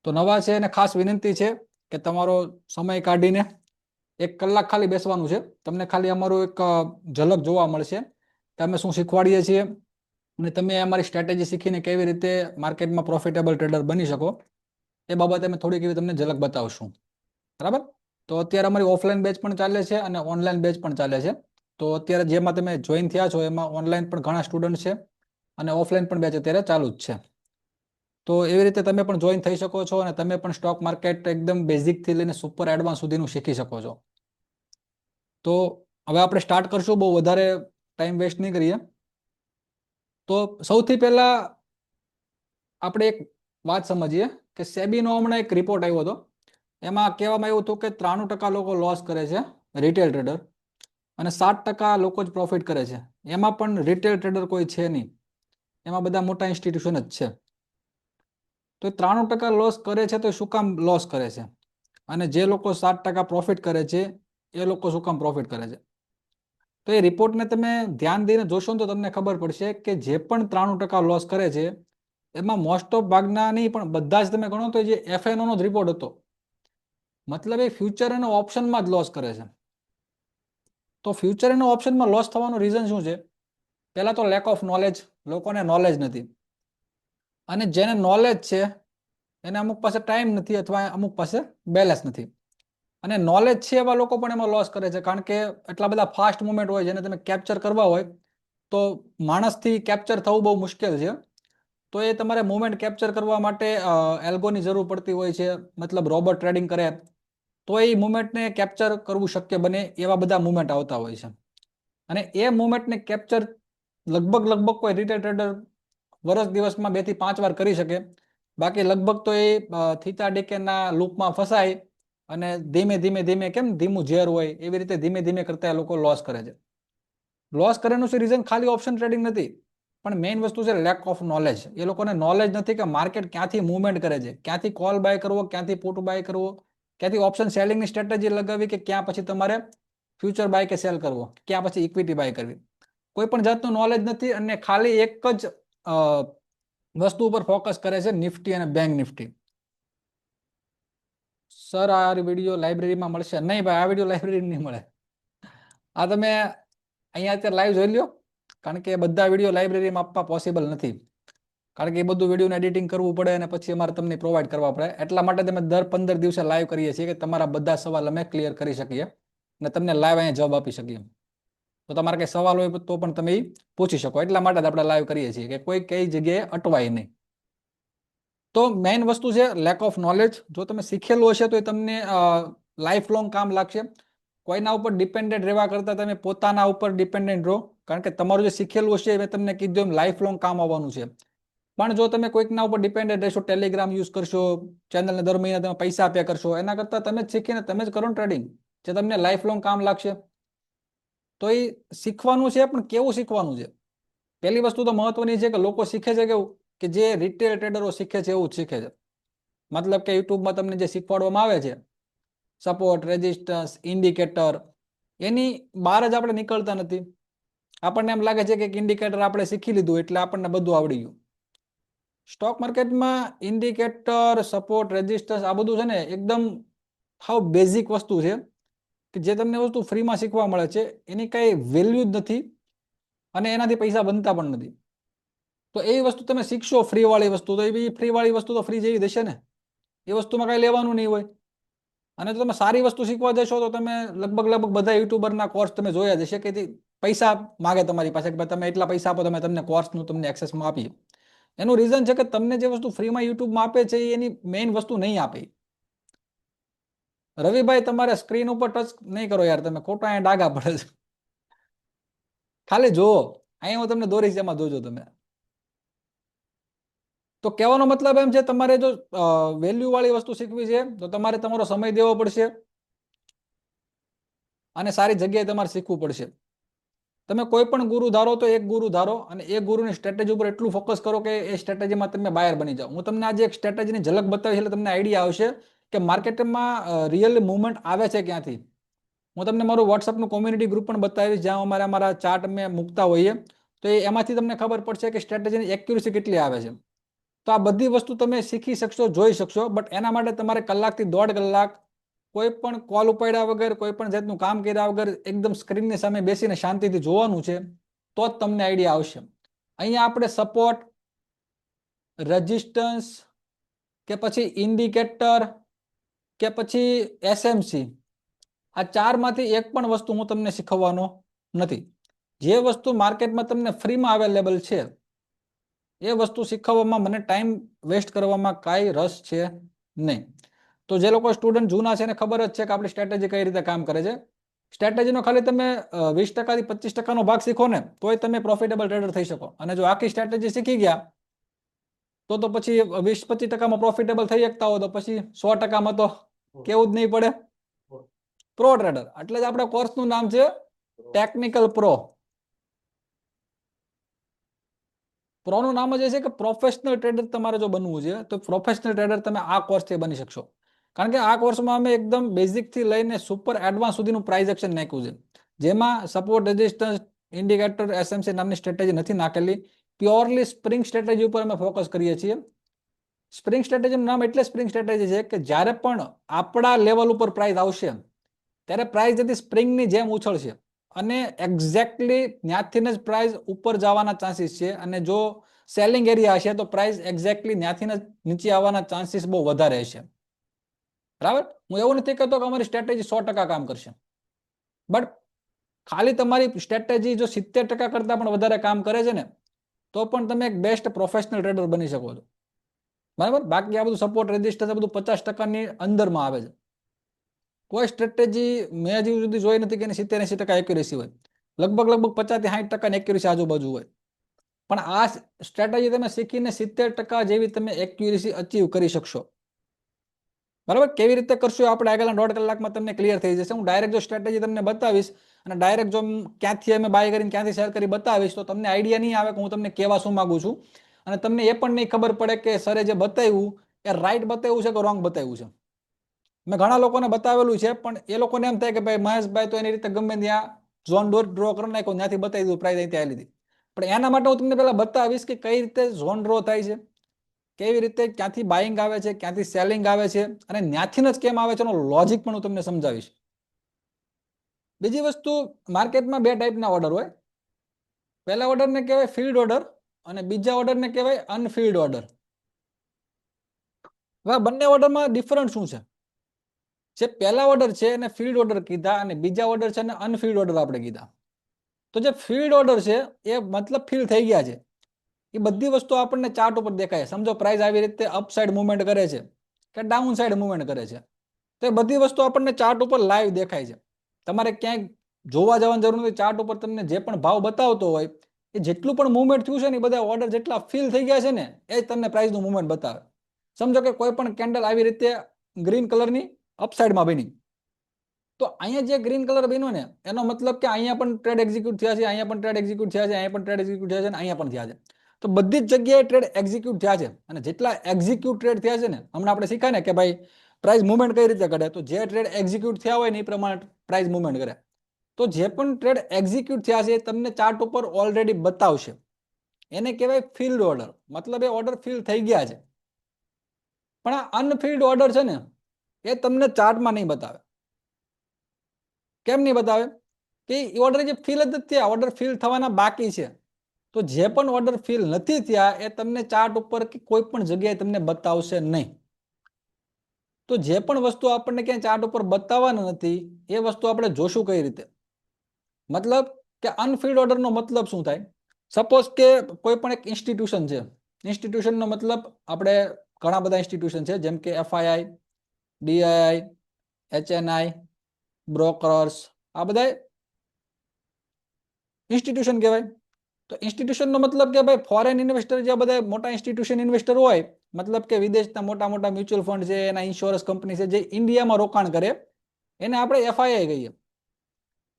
તો નવા છે એને ખાસ વિનંતી છે કે તમારો સમય કાઢીને 1 કલાક ખાલી બેસવાનું છે. તમને ખાલી અમારું એક ઝલક જોવા મળશે કે અમે શું શીખવાડીએ છીએ અને તમે અમારી સ્ટ્રેટેજી શીખીને કેવી રીતે માર્કેટમાં પ્રોફિટેબલ ટ્રેડર બની શકો એ બાબતે અમે થોડીક એવી તમને ઝલક બતાવશું. બરાબર. તો અત્યારે અમારી ઓફલાઈન બેચ પણ ચાલે છે અને ઓનલાઈન બેચ પણ ચાલે છે. તો અત્યારે જેમાં તમે જોઈન થયા છો એમાં ઓનલાઈન પણ ઘણા સ્ટુડન્ટ છે અને ઓફલાઈન પણ બેચ અત્યારે ચાલુ જ છે. તો એવી રીતે તમે પણ જોઈન થઈ શકો છો અને તમે પણ સ્ટોક માર્કેટ એકદમ બેઝિક થી લઈને સુપર એડવાન્સ સુધીનું શીખી શકો છો. તો હવે આપણે સ્ટાર્ટ કરશું, બહુ વધારે ટાઈમ વેસ્ટ નહીં કરીએ. તો સૌથી પહેલા આપણે એક વાત સમજીએ કે સેબીનો હમણાં એક રિપોર્ટ આવ્યો હતો. એમાં કહેવામાં આવ્યું હતું કે 93% લોકો લોસ કરે છે રિટેલ ટ્રેડર અને 7% લોકો જ પ્રોફિટ કરે છે. એમાં પણ રિટેલ ટ્રેડર કોઈ છે નહીં, એમાં બધા મોટા ઇન્સ્ટિટ્યુશન જ છે. તો 93% લોસ કરે છે તો શું કામ લોસ કરે છે અને જે લોકો 7% પ્રોફિટ કરે છે એ લોકો શું કામ પ્રોફિટ કરે છે? તો એ રિપોર્ટને તમે ધ્યાન દઈને જોશો ને તો તમને ખબર પડશે કે જે પણ 93% લોસ કરે છે એમાં મોસ્ટ ઓફ ભાગના નહીં પણ બધા જ તમે ગણો તો જે FNO નો જ રિપોર્ટ હતો, મતલબ એ ફ્યુચર અને ઓપ્શનમાં જ લોસ કરે છે. તો ફ્યુચર અને ઓપ્શનમાં લોસ થવાનું રીઝન શું છે? પહેલા તો લેક ઓફ નોલેજ, લોકોને નોલેજ નથી. અને જેને નોલેજ છે એને અમુક પાસે ટાઈમ નથી અથવા અમુક પાસે બેલેન્સ નથી. અને નોલેજ છે એવા લોકો પણ એમાં લોસ કરે છે કારણ કે એટલા બધા ફાસ્ટ મુવમેન્ટ હોય જેને તમે કેપ્ચર કરવા હોય તો માણસથી કેપ્ચર થવું બહુ મુશ્કેલ છે. તો એ તમારે મુવમેન્ટ કેપ્ચર કરવા માટે એલ્ગોની જરૂર પડતી હોય છે, મતલબ રોબોટ ટ્રેડિંગ કરે તો એ મુવમેન્ટને કેપ્ચર કરવું શક્ય બને એવા બધા મુવમેન્ટ આવતા હોય છે. અને એ મુવમેન્ટને કેપ્ચર લગભગ કોઈ રિટેલ ટ્રેડર વર્ષ દિવસમાં 2 થી 5 વાર કરી શકે. બાકી લગભગ તો એ થીતા ડીકેના લૂપમાં ફસાય અને ધીમે ધીમે કેમ ધીમું ઝેર હોય એવી રીતે ધીમે ધીમે કરતા એ લોકો લોસ કરે છે. લોસ કરવાનું શું રીઝન ખાલી ઓપ્શન ટ્રેડિંગ નથી, પણ મેઇન વસ્તુ છે લેક ઓફ નોલેજ. એ લોકોને નોલેજ નથી કે માર્કેટ ક્યાંથી મુવમેન્ટ કરે છે, ક્યાંથી કોલ બાય કરવો, ક્યાંથી પુટ બાય કરવો, ક્યાંથી ઓપ્શન સેલિંગની સ્ટ્રેટેજી લગાવી કે ક્યાં પછી તમારે ફ્યુચર બાય કે સેલ કરવો, ક્યાં પછી ઇક્વિટી બાય કરવી. કોઈ પણ જાતનું નોલેજ નથી અને ખાલી એક જ વસ્તુ ઉપર ફોકસ કરે છે, નિફ્ટી અને બેંક નિફ્ટી. સર આ વિડીયો લાઇબ્રેરીમાં મળશે? નહીં ભાઈ, આ વિડીયો લાઇબ્રેરી નહીં મળે. આ તમે અહીંયા અત્યારે લાઈવ જોઈ લ્યો, કારણ કે બધા વિડીયો લાઇબ્રેરીમાં આપવા પોસિબલ નથી. કારણ કે એ બધું વિડીયોનું એડિટિંગ કરવું પડે અને પછી અમારે તમને પ્રોવાઈડ કરવા પડે. એટલા માટે તમે દર 15 દિવસે લાઈવ કરીએ છીએ કે તમારા બધા સવાલ અમે ક્લિયર કરી શકીએ અને તમને લાઈવ અહીંયા જવાબ આપી શકીએ. તો તમારે કંઈ સવાલ હોય તો પણ તમે પૂછી શકો. એટલા માટે જ આપણે લાઈવ કરીએ છીએ કે કોઈ કઈ જગ્યાએ અટવાય નહીં. તો મેઇન વસ્તુ છે લેક ઓફ નોલેજ. જો તમે શીખેલું હશે તો એ તમને લાઈફ લોંગ કામ લાગશે. કોઈના ઉપર ડિપેન્ડન્ટ રહેવા કરતાં તમે પોતાના ઉપર ડિપેન્ડન્ટ રહો, કારણ કે તમારું જે શીખેલું હશે એ મેં તમને કીધું એમ લાઈફ લોંગ કામ આવવાનું છે. પણ જો તમે કોઈકના ઉપર ડિપેન્ડન્ટ રહેશો, ટેલિગ્રામ યુઝ કરશો, ચેનલને દર મહિને તમે પૈસા પે કરશો, એના કરતાં તમે જ શીખીને તમે જ કરો ટ્રેડિંગ, જે તમને લાઈફ લોંગ કામ લાગશે. તો એ શીખવાનું છે, પણ કેવું શીખવાનું છે? પહેલી વસ્તુ તો મહત્વની છે કે લોકો શીખે છે કેવું કે જે રિટેલ ટ્રેડરો શીખે છે એવું જ શીખે છે. મતલબ કે યુટ્યુબમાં તમને જે શીખવાડવામાં આવે છે, સપોર્ટ, રેઝિસ્ટન્સ, ઇન્ડિકેટર, એની બહાર જ આપણે નીકળતા નથી. આપણને એમ લાગે છે કે ઇન્ડિકેટર આપણે શીખી લીધું એટલે આપણને બધું આવડી ગયું. સ્ટોક માર્કેટમાં ઇન્ડિકેટર, સપોર્ટ, રેઝિસ્ટન્સ આ બધું છે ને એકદમ હાવ બેઝિક વસ્તુ છે કે જે તમને વસ્તુ ફ્રીમાં શીખવા મળે છે એની કઈ વેલ્યુ જ નથી અને એનાથી પૈસા બનતા પણ નથી. તો એ વસ્તુ તમે શીખશો ફ્રી વાળી વસ્તુ, તો એ ફ્રી વાળી વસ્તુ તો ફ્રી જેવી દેશે ને, એ વસ્તુમાં કઈ લેવાનું નહીં હોય. અને જો તમે સારી વસ્તુ શીખવા જશો તો તમે લગભગ બધા યુટ્યુબરના કોર્સ તમે જોયા જશે કે પૈસા માગે તમારી પાસે કે તમે એટલા પૈસા આપો તમે તમને કોર્સનું તમને એક્સેસમાં આપીએ. એનું રીઝન છે કે તમને જે વસ્તુ ફ્રીમાં યુટ્યુબમાં આપે છે એની મેઇન વસ્તુ નહીં આપે. રવિભાઈ તમારે સ્ક્રીન ઉપર ટચ નહીં કરો યાર, તમે ખોટા અહીંયા ડાઘા પડે છે. ખાલી જુઓ, અહીંયા હું તમને દોરીશ એમાં જોજો તમે. તો કહેવાનો મતલબ એમ છે તમારે જો વેલ્યુ વાળી વસ્તુ શીખવી છે તો તમારે તમારો સમય દેવો પડશે અને સારી જગ્યાએ તમારે શીખવું પડશે. તમે કોઈ પણ ગુરુ ધારો તો એક ગુરુ ધારો અને એ ગુરુની સ્ટ્રેટેજી ઉપર એટલું ફોકસ કરો કે એ સ્ટ્રેટેજીમાં તમે બાયર બની જાઓ. હું તમને આજે એક સ્ટ્રેટેજીની ઝલક બતાવીશ એટલે તમને આઈડિયા આવશે કે માર્કેટમાં રિયલ મુવમેન્ટ આવે છે ક્યાંથી. હું તમને મારું વોટ્સઅપનું કોમ્યુનિટી ગ્રુપ પણ બતાવીશ જ્યાં અમારા ચાર્ટ મેં મૂકતા હોઈએ, તો એમાંથી તમને ખબર પડશે કે સ્ટ્રેટેજીની એક્યુરેસી કેટલી આવે છે. તો આ બધી વસ્તુ તમે શીખી શકશો, જોઈ શકશો. બટ એના માટે તમારે કલાકથી 1.5 કલાક કોઈ પણ કોલ ઉપાડ્યા વગર, કોઈ પણ જાતનું કામ કર્યા વગર એકદમ સ્ક્રીનની સામે બેસીને શાંતિથી જોવાનું છે, તો જ તમને આઈડિયા આવશે. અહીંયા આપણે સપોર્ટ, રેઝિસ્ટન્સ કે પછી ઇન્ડિકેટર કે પછી એસએમસી, આ ચારમાંથી એક પણ વસ્તુ હું તમને શીખવવાનો નથી. જે વસ્તુ માર્કેટમાં તમને ફ્રીમાં અવેલેબલ છે એ વસ્તુ શીખવવામાં મને ટાઈમ વેસ્ટ કરવામાં કાંઈ રસ છે નહીં. તો જે લોકો સ્ટુડન્ટ જૂના છે એને ખબર જ છે કે આપણી સ્ટ્રેટેજી કઈ રીતે કામ કરે છે. સ્ટ્રેટેજીનો ખાલી તમે 20% થી 25% ભાગ શીખો ને તોય તમે પ્રોફિટેબલ ટ્રેડર થઈ શકો. અને જો આખી સ્ટ્રેટેજી શીખી ગયા તો પછી 20-25% પ્રોફિટેબલ થઈ શકતા હો તો પછી 100% તો કેવું જ નહીં પડે, પ્રો ટ્રેડર. એટલે જ આપણા કોર્સનું નામ છે ટેકનિકલ પ્રો. પ્રોનું નામ જ છે કે પ્રોફેશનલ ટ્રેડર તમારે જો બનવું છે તો પ્રોફેશનલ ટ્રેડર તમે આ કોર્સથી બની શકશો. કારણ કે આ કોર્સમાં અમે એકદમ બેઝિક થી લઈને સુપર એડવાન્સ સુધીનું પ્રાઇઝ એક્શન નાખ્યું છે, જેમાં સપોર્ટ, રેઝિસ્ટન્સ, ઇન્ડિકેટર, એસએમસી નામની સ્ટ્રેટેજી નથી નાખેલી. પ્યોરલી સ્પ્રિંગ સ્ટ્રેટેજી ઉપર અમે ફોકસ કરીએ છીએ. સ્પ્રિંગ સ્ટ્રેટેજીનું નામ એટલે સ્પ્રિંગ સ્ટ્રેટેજી છે કે જ્યારે પણ આપણા લેવલ ઉપર પ્રાઇસ આવશે ત્યારે પ્રાઇસ જતી સ્પ્રિંગની જેમ ઉછળશે અને એક્ઝેક્ટલી ત્યાંથી જ પ્રાઇસ ઉપર જવાના ચાન્સીસ છે. અને જો સેલિંગ એરિયા હશે તો પ્રાઇસ એક્ઝેક્ટલી ત્યાંથી જ નીચે આવવાના ચાન્સીસ બહુ વધારે હશે. બરાબર? હું એવું નથી કહેતો કે અમારી સ્ટ્રેટેજી 100% કામ કરશે, બટ ખાલી તમારી સ્ટ્રેટેજી જો 70% કરતા પણ વધારે કામ કરે છે ને તો પણ તમે એક બેસ્ટ પ્રોફેશનલ ટ્રેડર બની શકો છો. બરાબર? બાકી આ બધું સપોર્ટ, રેઝિસ્ટન્સ આ બધું 50%ની અંદરમાં આવે છે. કોઈ સ્ટ્રેટેજી મેં હજી સુધી જોઈ નથી કે 70-80% એક્યુરેસી હોય. લગભગ 50-60% એક્યુરેસી આજુબાજુ હોય. પણ આ સ્ટ્રેટેજી તમે શીખીને 70% જેવી તમે એક્યુરેસી અચીવ કરી શકશો. બરાબર? કેવી રીતે કરશો આપણે આગળના 1.5 કલાકમાં તમને ક્લિયર થઈ જશે. હું ડાયરેક્ટ જો સ્ટ્રેટેજી તમને બતાવીશ અને ડાયરેક્ટ જો ક્યાંથી અમે બાય કરીને ક્યાંથી સેલ કરી બતાવીશ તો તમને આઈડિયા નહીં આવે કે હું તમને કહેવા શું માંગુ છું. અને તમને એ પણ નહીં ખબર પડે કે સરે જે બતાવ્યું એ રાઈટ બતાવ્યું છે કે રોંગ બતાવ્યું છે. મેં ઘણા લોકોને બતાવેલું છે પણ એ લોકોને એમ થાય કે ભાઈ મહેશભાઈ તો એની રીતે ગમે ત્યાં ઝોન ડ્રો કરી નાખ્યો, ત્યાંથી બતાવી દીધું, પ્રાઇસ અહીંથી આવી લીધી. પણ એના માટે હું તમને પહેલા બતાવીશ કે કઈ રીતે ઝોન ડ્રો થાય છે, કેવી રીતે ક્યાંથી બાઇંગ આવે છે, ક્યાંથી સેલિંગ આવે છે અને ત્યાંથી જ કેમ આવે છે એનો લોજિક પણ હું તમને સમજાવીશ. બીજી વસ્તુ, માર્કેટમાં 2 ટાઈપના ઓર્ડર હોય. પહેલા ઓર્ડરને કહેવાય ફિલ્ડ ઓર્ડર અને બીજા ઓર્ડરને કહેવાય અનફિલ્ડ ઓર્ડર. હવે બંને ઓર્ડરમાં ડિફરન્ટ શું છે? જે પહેલા ઓર્ડર છે એને ફિલ્ડ ઓર્ડર કીધા અને બીજા ઓર્ડર છે એને અનફિલ્ડ ઓર્ડર આપણે કીધા. તો જે ફિલ્ડ ઓર્ડર છે એ મતલબ ફિલ થઈ ગયા છે. એ બધી વસ્તુ આપણને ચાર્ટ ઉપર દેખાય. સમજો પ્રાઇસ આવી રીતે અપસાઇડ મુવમેન્ટ કરે છે કે ડાઉન સાઇડ મુવમેન્ટ કરે છે તો એ બધી વસ્તુ આપણને ચાર્ટ ઉપર લાઈવ દેખાય છે. તમારે ક્યાંય જોવા જવાની જરૂર નથી. ચાર્ટ ઉપર તમને જે પણ ભાવ બતાવતો હોય એ જેટલું પણ મુવમેન્ટ થયું છે ને બધા ઓર્ડર જેટલા ફિલ થઈ ગયા છે ને એ જ તમને પ્રાઇસનું મુવમેન્ટ બતાવે. સમજો કે કોઈ પણ કેન્ડલ આવી રીતે ગ્રીન કલરની અપસાઇડમાં બની, તો અહીંયા જે ગ્રીન કલર બન્યો ને એનો મતલબ કે અહીંયા પણ ટ્રેડ એક્ઝિક્યુટ થયા છે, અહીંયા પણ ટ્રેડ એક્ઝિક્યુટ થયા છે, અહીંયા પણ ટ્રેડ એક્ઝિક્યુટ થયા છે અને અહીંયા પણ થયા છે. તો બધી જ જગ્યાએ ટ્રેડ એક્ઝિક્યુટ થયા છે અને જેટલા એક્ઝિક્યુટ ટ્રેડ થયા છે ને, હમણાં આપણે શીખ્યા ને કે ભાઈ પ્રાઇસ મુવમેન્ટ કઈ રીતે કરે, તો જે ટ્રેડ એક્ઝિક્યુટ થયા હોય ને એ પ્રમાણે પ્રાઇસ મુવમેન્ટ કરે. તો જે પણ ટ્રેડ એક્ઝિક્યુટ થયા છે એ તમને ચાર્ટ ઉપર ઓલરેડી બતાવશે. એને કહેવાય ફિલ્ડ ઓર્ડર, મતલબ એ ઓર્ડર ફિલ થઈ ગયા છે. પણ આ અનફિલ્ડ ઓર્ડર છે ને એ તમને ચાર્ટમાં નહીં બતાવે. કેમ નહીં બતાવે? કે ઓર્ડર જે ફિલ જ નથી થયા, ઓર્ડર ફિલ થવાના બાકી છે. તો જે પણ ઓર્ડર ફિલ નથી થયા એ તમને ચાર્ટ ઉપર કે કોઈ પણ જગ્યાએ તમને બતાવશે નહીં. તો જે પણ વસ્તુ આપણને ક્યાંય ચાર્ટ ઉપર બતાવવાનું નથી એ વસ્તુ આપણે જોશું કઈ રીતે? મતલબ કે અનફિલ્ડ ઓર્ડરનો મતલબ શું થાય? સપોઝ કે કોઈ પણ એક ઇન્સ્ટિટ્યુશન છે. ઇન્સ્ટિટ્યુશનનો મતલબ આપણે ઘણા બધા ઇન્સ્ટિટ્યુશન છે જેમ કે FII, DII, HNI, બ્રોકર્સ, આ બધા ઇન્સ્ટિટ્યુશન કહેવાય. તો ઇન્સ્ટિટ્યુશનનો મતલબ કે ભાઈ ફોરેન ઇન્વેસ્ટર જે બધા મોટા ઇન્સ્ટિટ્યુશન ઇન્વેસ્ટર હોય, મતલબ કે વિદેશના મોટા મોટા મ્યુચ્યુઅલ ફંડ છે, એના ઇન્સ્યોરન્સ કંપની છે જે ઇન્ડિયામાં રોકાણ કરે એને આપણે FII કહીએ.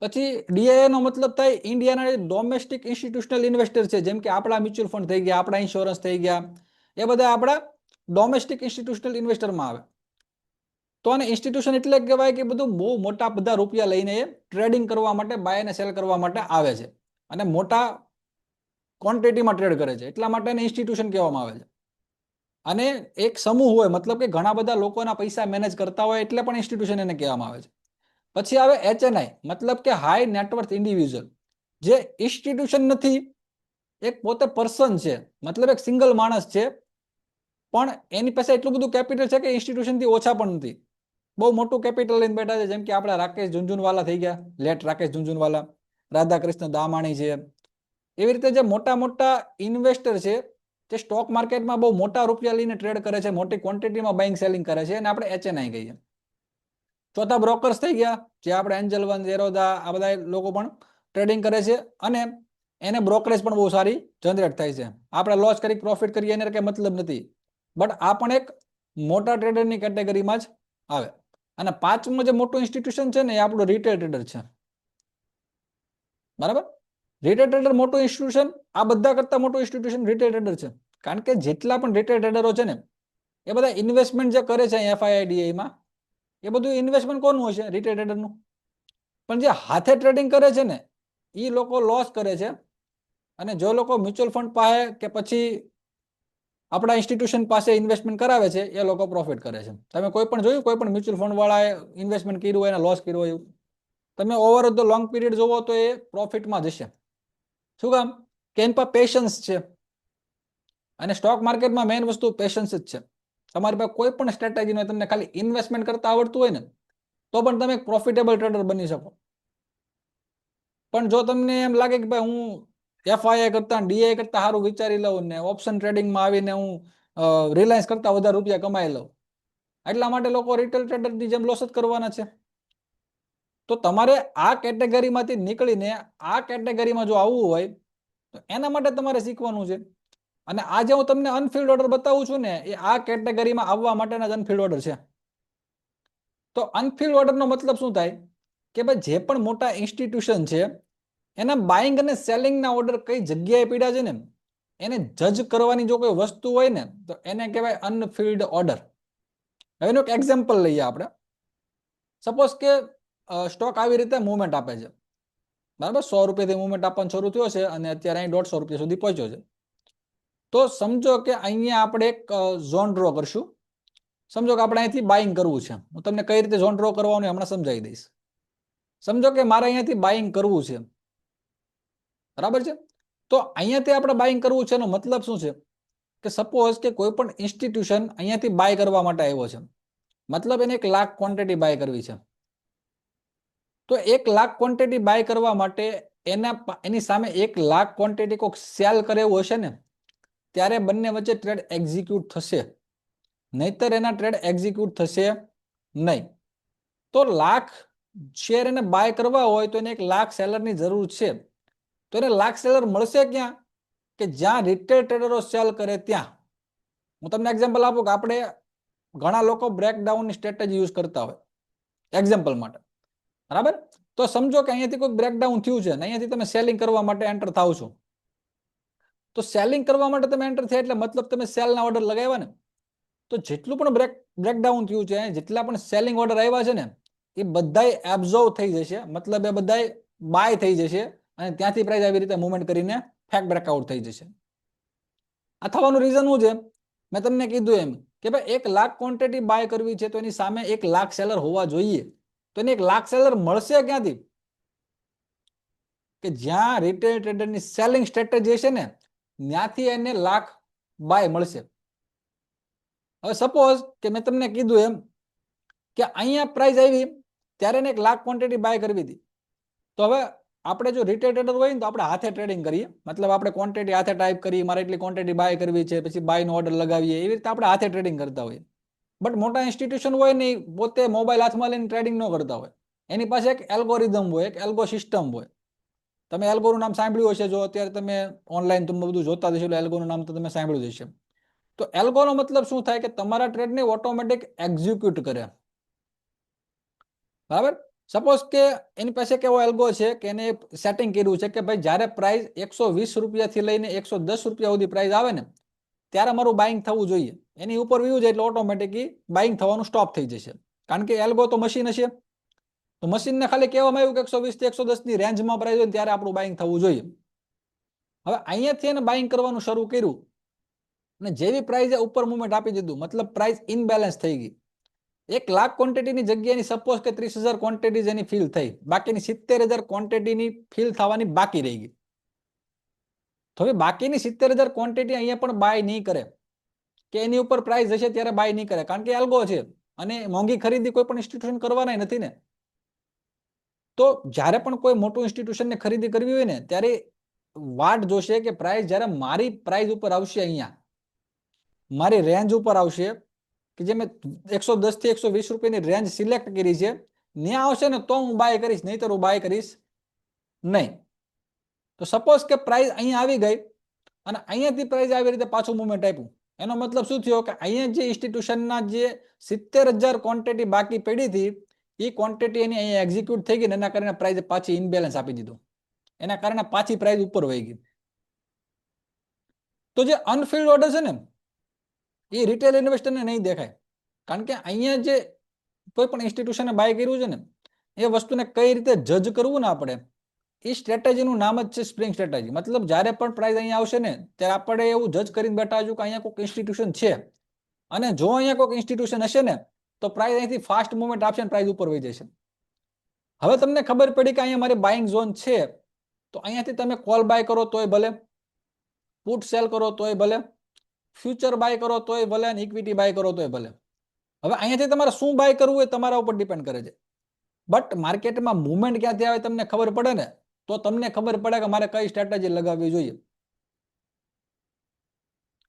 પછી DII નો મતલબ થાય ઇન્ડિયાના ડોમેસ્ટિક ઇન્સ્ટિટ્યુશનલ ઇન્વેસ્ટર છે, જેમ કે આપણા મ્યુચ્યુઅલ ફંડ થઈ ગયા, આપણા ઇન્સ્યોરન્સ થઈ ગયા, એ બધા આપણા ડોમેસ્ટિક ઇન્સ્ટિટ્યુશનલ ઇન્વેસ્ટરમાં આવે. તો આને ઇન્સ્ટિટ્યુશન એટલે કહેવાય કે બધું બહુ મોટા બધા રૂપિયા લઈને એ ટ્રેડિંગ કરવા માટે, બાય અને સેલ કરવા માટે આવે છે અને મોટા ક્વોન્ટિટીમાં ટ્રેડ કરે છે, એટલા માટે એને ઇન્સ્ટિટ્યુશન કહેવામાં આવે છે. અને એક સમૂહ હોય, મતલબ કે ઘણા બધા લોકોના પૈસા મેનેજ કરતા હોય એટલે પણ ઇન્સ્ટિટ્યુશન એને કહેવામાં આવે છે. પછી આવે HNI, મતલબ કે હાઈ નેટવર્થ ઇન્ડિવિજ્યુઅલ, જે ઇન્સ્ટિટ્યુશન નથી, એક પોતે પર્સન છે, મતલબ એક સિંગલ માણસ છે, પણ એની પાસે એટલું બધું કેપિટલ છે કે ઇન્સ્ટિટ્યુશનથી ઓછા પણ નથી, બહુ મોટું કેપિટલ લઈને બેઠા છે. જેમ કે આપણા રાકેશ ઝુનઝુનવાલા થઈ ગયા, લેટ રાકેશ ઝુનઝુનવાલા, રાધાકૃષ્ણ દામાણી છે. એવી રીતે જે મોટા મોટા ઇન્વેસ્ટર છે, જે સ્ટોક માર્કેટમાં બહુ મોટા રૂપિયા લઈને ટ્રેડ કરે છે, મોટી ક્વોન્ટિટીમાં બાઇંગ સેલિંગ કરે છે, અને આપણે HNI કહીએ. ચોથા બ્રોકર્સ થઈ ગયા, જે આપણે એન્જલ વન, ઝેરોદા, આ બધા લોકો પણ ટ્રેડિંગ કરે છે, અને એને બ્રોકરેજ પણ બહુ સારી જનરેટ થાય છે. આપણે લોસ કરી પ્રોફિટ કરીએ એને કઈ મતલબ નથી, બટ આ પણ એક મોટા ટ્રેડરની કેટેગરીમાં જ આવે. અને પાંચમું જે મોટું ઇન્સ્ટિટ્યુશન છે ને, એ આપણું રિટેલ ટ્રેડર છે. બરાબર, રિટેલ ટ્રેડર મોટું ઇન્સ્ટિટ્યુશન, આ બધા કરતા મોટું ઇન્સ્ટિટ્યુશન રિટેલ ટ્રેડર છે. કારણ કે જેટલા પણ રિટેલ ટ્રેડરો છે ને, એ બધા ઇન્વેસ્ટમેન્ટ જે કરે છે FIIDA માં, એ બધું ઇન્વેસ્ટમેન્ટ કોનું હશે? રિટેલ ટ્રેડરનું. પણ જે હાથે ટ્રેડિંગ કરે છે ને, એ લોકો લોસ કરે છે. અને જો લોકો મ્યુચ્યુઅલ ફંડ પાસે કે પછી આપણા ઇન્સ્ટિટ્યુશન પાસે ઇન્વેસ્ટમેન્ટ કરાવે છે, એ લોકો પ્રોફિટ કરે છે. તમે કોઈ પણ જોયું, કોઈ પણ મ્યુચ્યુઅલ ફંડ વાળાએ ઇન્વેસ્ટમેન્ટ કર્યું હોય અને લોસ કર્યો હોય? તમે ઓવર ધ લોંગ પીરિયડ જોવો તો એ પ્રોફિટમાં જશે. શું કામ? કે એની પાસે પેશન્સ છે. અને સ્ટોક માર્કેટમાં મેઇન વસ્તુ પેશન્સ જ છે. તમારી પાસે કોઈ પણ સ્ટ્રેટેજી હોય, તમને ખાલી ઇન્વેસ્ટમેન્ટ કરતા આવડતું હોય ને, તો પણ તમે એક પ્રોફિટેબલ ટ્રેડર બની શકો. પણ જો તમને એમ લાગે કે ભાઈ હું FII કરતા DI કરતા સારું વિચારી લઉં ને ઓપ્શન ટ્રેડિંગમાં આવીને હું રિલાયન્સ કરતા વધારે રૂપિયા કમાઈ લઉં, એટલા માટે લોકો રિટેલ ટ્રેડરની જેમ લોસ જ કરવાના છે. તો તમારે આ કેટેગરીમાંથી નીકળીને આ કેટેગરીમાં જો આવવું હોય, તો એના માટે તમારે શીખવાનું છે. અને આ જે હું તમને અનફિલ્ડ ઓર્ડર બતાવું છું ને, એ આ કેટેગરીમાં આવવા માટેના જ અનફિલ્ડ ઓર્ડર છે. તો અનફિલ્ડ ઓર્ડરનો મતલબ શું થાય? કે ભાઈ જે પણ મોટા ઇન્સ્ટિટ્યુશન છે, એના બાઇંગ અને સેલિંગના ઓર્ડર કઈ જગ્યાએ પડ્યા છે ને, એને જજ કરવાની જો કોઈ વસ્તુ હોય ને, તો એને કહેવાય અનફિલ્ડ ઓર્ડર. હવે એનું એક એક્ઝામ્પલ લઈએ આપણે. સપોઝ કે સ્ટોક આવી રીતે મુવમેન્ટ આપે છે, બરાબર, 100 રૂપિયાથી મુવમેન્ટ આપવાનું શરૂ થયો છે અને અત્યારે અહીં 150 રૂપિયા સુધી પહોંચ્યો છે. તો સમજો કે અહીંયા આપણે એક ઝોન ડ્રો કરશું. સમજો કે આપણે અહીંથી બાઇંગ કરવું છે. હું તમને કઈ રીતે ઝોન ડ્રો કરવાનું હમણાં સમજાવી દઈશ. સમજો કે મારે અહીંયાથી બાઇંગ કરવું છે, બરાબર છે. તો અહીંયાથી આપણે બાઇંગ કરવું છે એનો મતલબ શું છે? કે સપોઝ કે કોઈ પણ ઇન્સ્ટિટ્યુશન અહીંયાથી બાય કરવા માટે આવ્યો છે, મતલબ એને 1 લાખ ક્વોન્ટિટી બાય કરવી છે. તો 1 લાખ ક્વોન્ટિટી બાય કરવા માટે એની સામે 1 લાખ ક્વોન્ટિટી કોઈક સેલ કરે એવું હશે ને, ત્યારે બંને વચ્ચે ટ્રેડ એક્ઝિક્યુટ થશે, નહીતર એના ટ્રેડ એક્ઝિક્યુટ થશે નહીં. તો લાખ શેર એને બાય કરવા હોય તો એને 1 લાખ સેલરની જરૂર છે. તો એને લાખ સેલર મળશે ક્યાં? કે જ્યાં રિટેલ ટ્રેડરો સેલ કરે ત્યાં. હું તમને એક્ઝામ્પલ આપું કે આપણે ઘણા લોકો બ્રેકડાઉનની સ્ટ્રેટેજી યુઝ કરતા હોય એક્ઝામ્પલ માટે, બરાબર. તો સમજો કે અહીંયાથી કોઈ બ્રેકડાઉન થયું છે, અહીંયાથી તમે સેલિંગ કરવા માટે એન્ટર થાવ છો. તો સેલિંગ કરવા માટે તમે એન્ટર થયા એટલે મતલબ તમે સેલના ઓર્ડર લગાવ્યા ને. તો જેટલું પણ બ્રેકડાઉન થયું છે, જેટલા પણ સેલિંગ ઓર્ડર આવ્યા છે ને, એ બધાય એબ્ઝોર્વ થઈ જશે, મતલબ એ બધાય બાય થઈ જશે, અને ત્યાંથી પ્રાઇસ આવી રીતે મુવમેન્ટ કરીને ફેક બ્રેકઆઉટ થઈ જશે. આ થવાનું રીઝન શું છે? મેં તમને કીધું એમ કે ભાઈ 1 લાખ ક્વોન્ટિટી બાય કરવી છે, તો એની સામે 1 લાખ સેલર હોવા જોઈએ. તો એને 1 લાખ સેલર મળશે ક્યાંથી? કે જ્યાં રિટેલ ટ્રેડરની સેલિંગ સ્ટ્રેટેજી છે ને, ત્યાંથી એને લાખ બાય મળશે. હવે સપોઝ કે મેં તમને કીધું એમ કે અહીંયા પ્રાઇસ આવી ત્યારે એને 1 લાખ ક્વોન્ટિટી બાય કરવી હતી. તો હવે આપણે જો રિટેલ ટ્રેડર હોય ને, તો આપણે હાથે ટ્રેડિંગ કરીએ, મતલબ આપણે ક્વોન્ટિટી હાથે ટાઈપ કરીએ, મારે એટલી ક્વોન્ટિટી બાય કરવી છે, પછી બાયનો ઓર્ડર લગાવીએ, એવી રીતે આપણે હાથે ટ્રેડિંગ કરતા હોઈએ. બટ મોટા ઇન્સ્ટિટ્યુશન હોય ને, પોતે મોબાઈલ હાથમાં લઈને ટ્રેડિંગ ન કરતા હોય. એની પાસે એક એલ્ગોરિધમ હોય, એક એલ્ગો સિસ્ટમ હોય. તમે એલ્ગોનું નામ સાંભળ્યું હશે, જો અત્યારે તમે ઓનલાઈન તમે બધું જોતા હશો, એલ્ગોનું નામ તો તમે સાંભળ્યું હશે. તો એલ્ગોનો મતલબ શું થાય? કે તમારા ટ્રેડને ઓટોમેટિક એક્ઝિક્યુટ કરે, બરાબર. સપોઝ કે એની પાસે કેવો એલ્ગો છે કે એને સેટિંગ કર્યું છે કે ભાઈ જ્યારે પ્રાઇસ 120 રૂપિયાથી લઈને 110 રૂપિયા સુધી પ્રાઇસ આવે ને, ત્યારે મારું બાઇંગ થવું જોઈએ. એની ઉપર વ્યૂ જાય એટલે ઓટોમેટિકલી બાઇંગ થવાનું સ્ટોપ થઈ જશે, કારણ કે એલ્ગો તો મશીન હશે. તો મશીનને ખાલી કહેવામાં આવ્યું કે 120 થી 110 ની રેન્જમાં પ્રાઇસ હોય ત્યારે આપણું બાઇંગ થવું જોઈએ. હવે અહીંયાથી એને બાઇંગ કરવાનું શરૂ કર્યું, અને જેવી પ્રાઇઝે ઉપર મુવમેન્ટ આપી દીધું મતલબ પ્રાઇસ ઇનબેલેન્સ થઈ ગઈ. 1,00,000 ક્વોન્ટિટીની જગ્યાની સપોઝ કે 30,000 ક્વોન્ટિટી એની ફિલ થઈ, બાકીની 70,000 ક્વોન્ટિટીની ફિલ થવાની બાકી રહી ગઈ. તો હવે બાકીની 70,000 ક્વોન્ટિટી અહીંયા પણ બાય નહીં કરે કે એની ઉપર પ્રાઇસ હશે ત્યારે બાય નહીં કરે, કારણ કે એલ્ગો છે અને મોંઘી ખરીદી કોઈ પણ ઇન્સ્ટિટ્યુશન કરવાના નથી ને. તો જ્યારે પણ કોઈ મોટું ઇન્સ્ટિટ્યુશનને ખરીદી કરવી હોય ને ત્યારે વાટ જોશે કે પ્રાઇસ જ્યારે મારી પ્રાઇસ ઉપર આવશે, અહીંયા મારી રેન્જ ઉપર આવશે કે જે મેં 110 થી 120 રૂપિયાની રેન્જ સિલેક્ટ કરી છે, ત્યાં આવશે ને તો હું બાય કરીશ, નહીતર હું બાય કરીશ નહીં. તો સપોઝ કે પ્રાઇસ અહીંયા આવી ગઈ અને અહીંયાથી પ્રાઇસ આવી રીતે પાછું મુવમેન્ટ આપ્યું, એનો મતલબ શું થયો કે અહીંયા જે ઇન્સ્ટિટ્યુશનના જે 70,000 ક્વોન્ટિટી બાકી પડી હતી એ ક્વોન્ટિટી એની અહીંયા એક્ઝિક્યુટ થઈ ગઈ, એના કારણે પ્રાઇસ પાછી ઇનબેલેન્સ આપી દીધું, એના કારણે પાછી પ્રાઇસ ઉપર વહી ગઈ. તો જે અનફિલ્ડ ઓર્ડર છે ને એ રિટેલ ઇન્વેસ્ટરને નહીં દેખાય, કારણ કે અહીંયા જે કોઈ પણ ઇન્સ્ટિટ્યુશને બાય કર્યું છે ને એ વસ્તુને કઈ રીતે જજ કરવું ને આપણે, એ સ્ટ્રેટેજીનું નામ જ છે સ્પ્રિંગ સ્ટ્રેટેજી. મતલબ જ્યારે પણ પ્રાઇસ અહીંયા આવશે ને ત્યારે આપણે એવું જજ કરીને બેઠા છું કે અહીંયા કોઈક ઇન્સ્ટિટ્યુશન છે, અને જો અહીંયા કોઈક ઇન્સ્ટિટ્યુશન હશે ને તો પ્રાઇસ અહીંથી ફાસ્ટ મુવમેન્ટ આપશે ને પ્રાઇસ ઉપર વહી જશે. હવે તમને ખબર પડી કે અહીંયા મારી બાઇંગ ઝોન છે, તો અહીંયાથી તમે કોલ બાય કરો તોય ભલે, પુટ સેલ કરો તોય ભલે, ફ્યુચર બાય કરો તોય ભલે, અને ઇક્વિટી બાય કરો તોય ભલે. હવે અહીંયાથી તમારે શું બાય કરવું એ તમારા ઉપર ડિપેન્ડ કરે છે. બટ માર્કેટમાં મુવમેન્ટ ક્યાંથી આવે તમને ખબર પડે ને તો તમને ખબર પડે કે મારે કઈ સ્ટ્રેટેજી લગાવવી જોઈએ.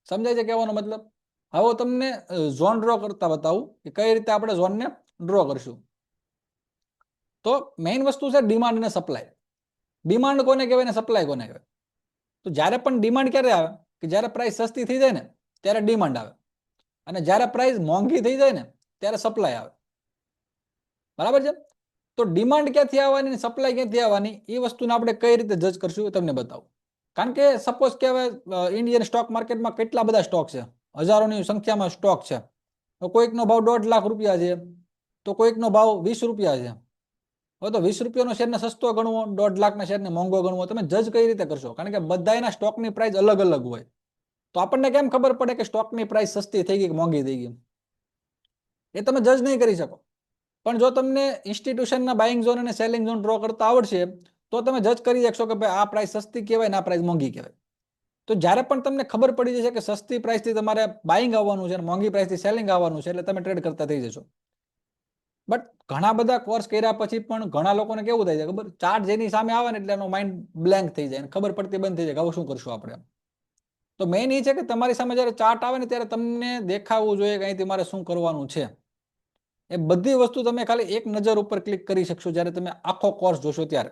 સમજાય છે કહેવાનો મતલબ? હવે તમને ઝોન ડ્રો કરતા બતાવું કે કઈ રીતે આપણે ઝોનને ડ્રો કરશું. તો મેઇન વસ્તુ છે ડિમાન્ડ અને સપ્લાય. ડિમાન્ડ કોને કહેવાય ને સપ્લાય કોને કહેવાય? તો જ્યારે પણ ડિમાન્ડ ક્યારે આવે કે જ્યારે પ્રાઇસ સસ્તી થઈ જાય ને ત્યારે ડિમાન્ડ આવે, અને જ્યારે પ્રાઇસ મોંઘી થઈ જાય ને ત્યારે સપ્લાય આવે. બરાબર છે? તો ડિમાન્ડ ક્યાંથી આવવાની, સપ્લાય ક્યાંથી આવવાની, એ વસ્તુને આપણે કઈ રીતે જજ કરશું એ તમને બતાવું. કારણ કે સપોઝ કે હવે ઇન્ડિયન સ્ટોક માર્કેટમાં કેટલા બધા સ્ટોક છે, હજારોની સંખ્યામાં સ્ટોક છે. તો કોઈકનો ભાવ 1.5 લાખ રૂપિયા છે, તો કોઈકનો ભાવ 20 રૂપિયા છે. હવે તો 20 રૂપિયાનો શેરને સસ્તો ગણવો, 1.5 લાખના શેરને મોંઘો ગણવો, તમે જજ કઈ રીતે કરશો? કારણ કે બધાના સ્ટોકની પ્રાઇસ અલગ અલગ હોય. તો આપણને કેમ ખબર પડે કે સ્ટોકની પ્રાઇસ સસ્તી થઈ ગઈ કે મોંઘી થઈ ગઈ? એ તમે જજ નહીં કરી શકો. પણ જો તમને ઇન્સ્ટિટ્યુશનના બાઇંગ ઝોન અને સેલિંગ ઝોન ડ્રો કરતા આવડશે તો તમે જજ કરી શકશો કે ભાઈ આ પ્રાઇસ સસ્તી કહેવાય ને આ પ્રાઇસ મોંઘી કહેવાય. તો જ્યારે પણ તમને ખબર પડી જશે કે સસ્તી પ્રાઇસથી તમારે બાઇંગ આવવાનું છે અને મોંઘી પ્રાઇસથી સેલિંગ આવવાનું છે, એટલે તમે ટ્રેડ કરતા થઈ જશો. બટ ઘણા બધા કોર્સ કર્યા પછી પણ ઘણા લોકોને કેવું થાય છે ખબર, ચાર્ટ જેની સામે આવે ને એટલે એનો માઇન્ડ બ્લેન્ક થઈ જાય, ખબર પડતી બંધ થઈ જાય કે હવે શું કરશું આપણે. તો મેઇન એ છે કે તમારી સામે જ્યારે ચાર્ટ આવે ને ત્યારે તમને દેખાવું જોઈએ કે અહીંથી મારે શું કરવાનું છે. એ બધી વસ્તુ તમે ખાલી એક નજર ઉપર ક્લિક કરી શકશો જ્યારે તમે આખો કોર્સ જોશો ત્યારે.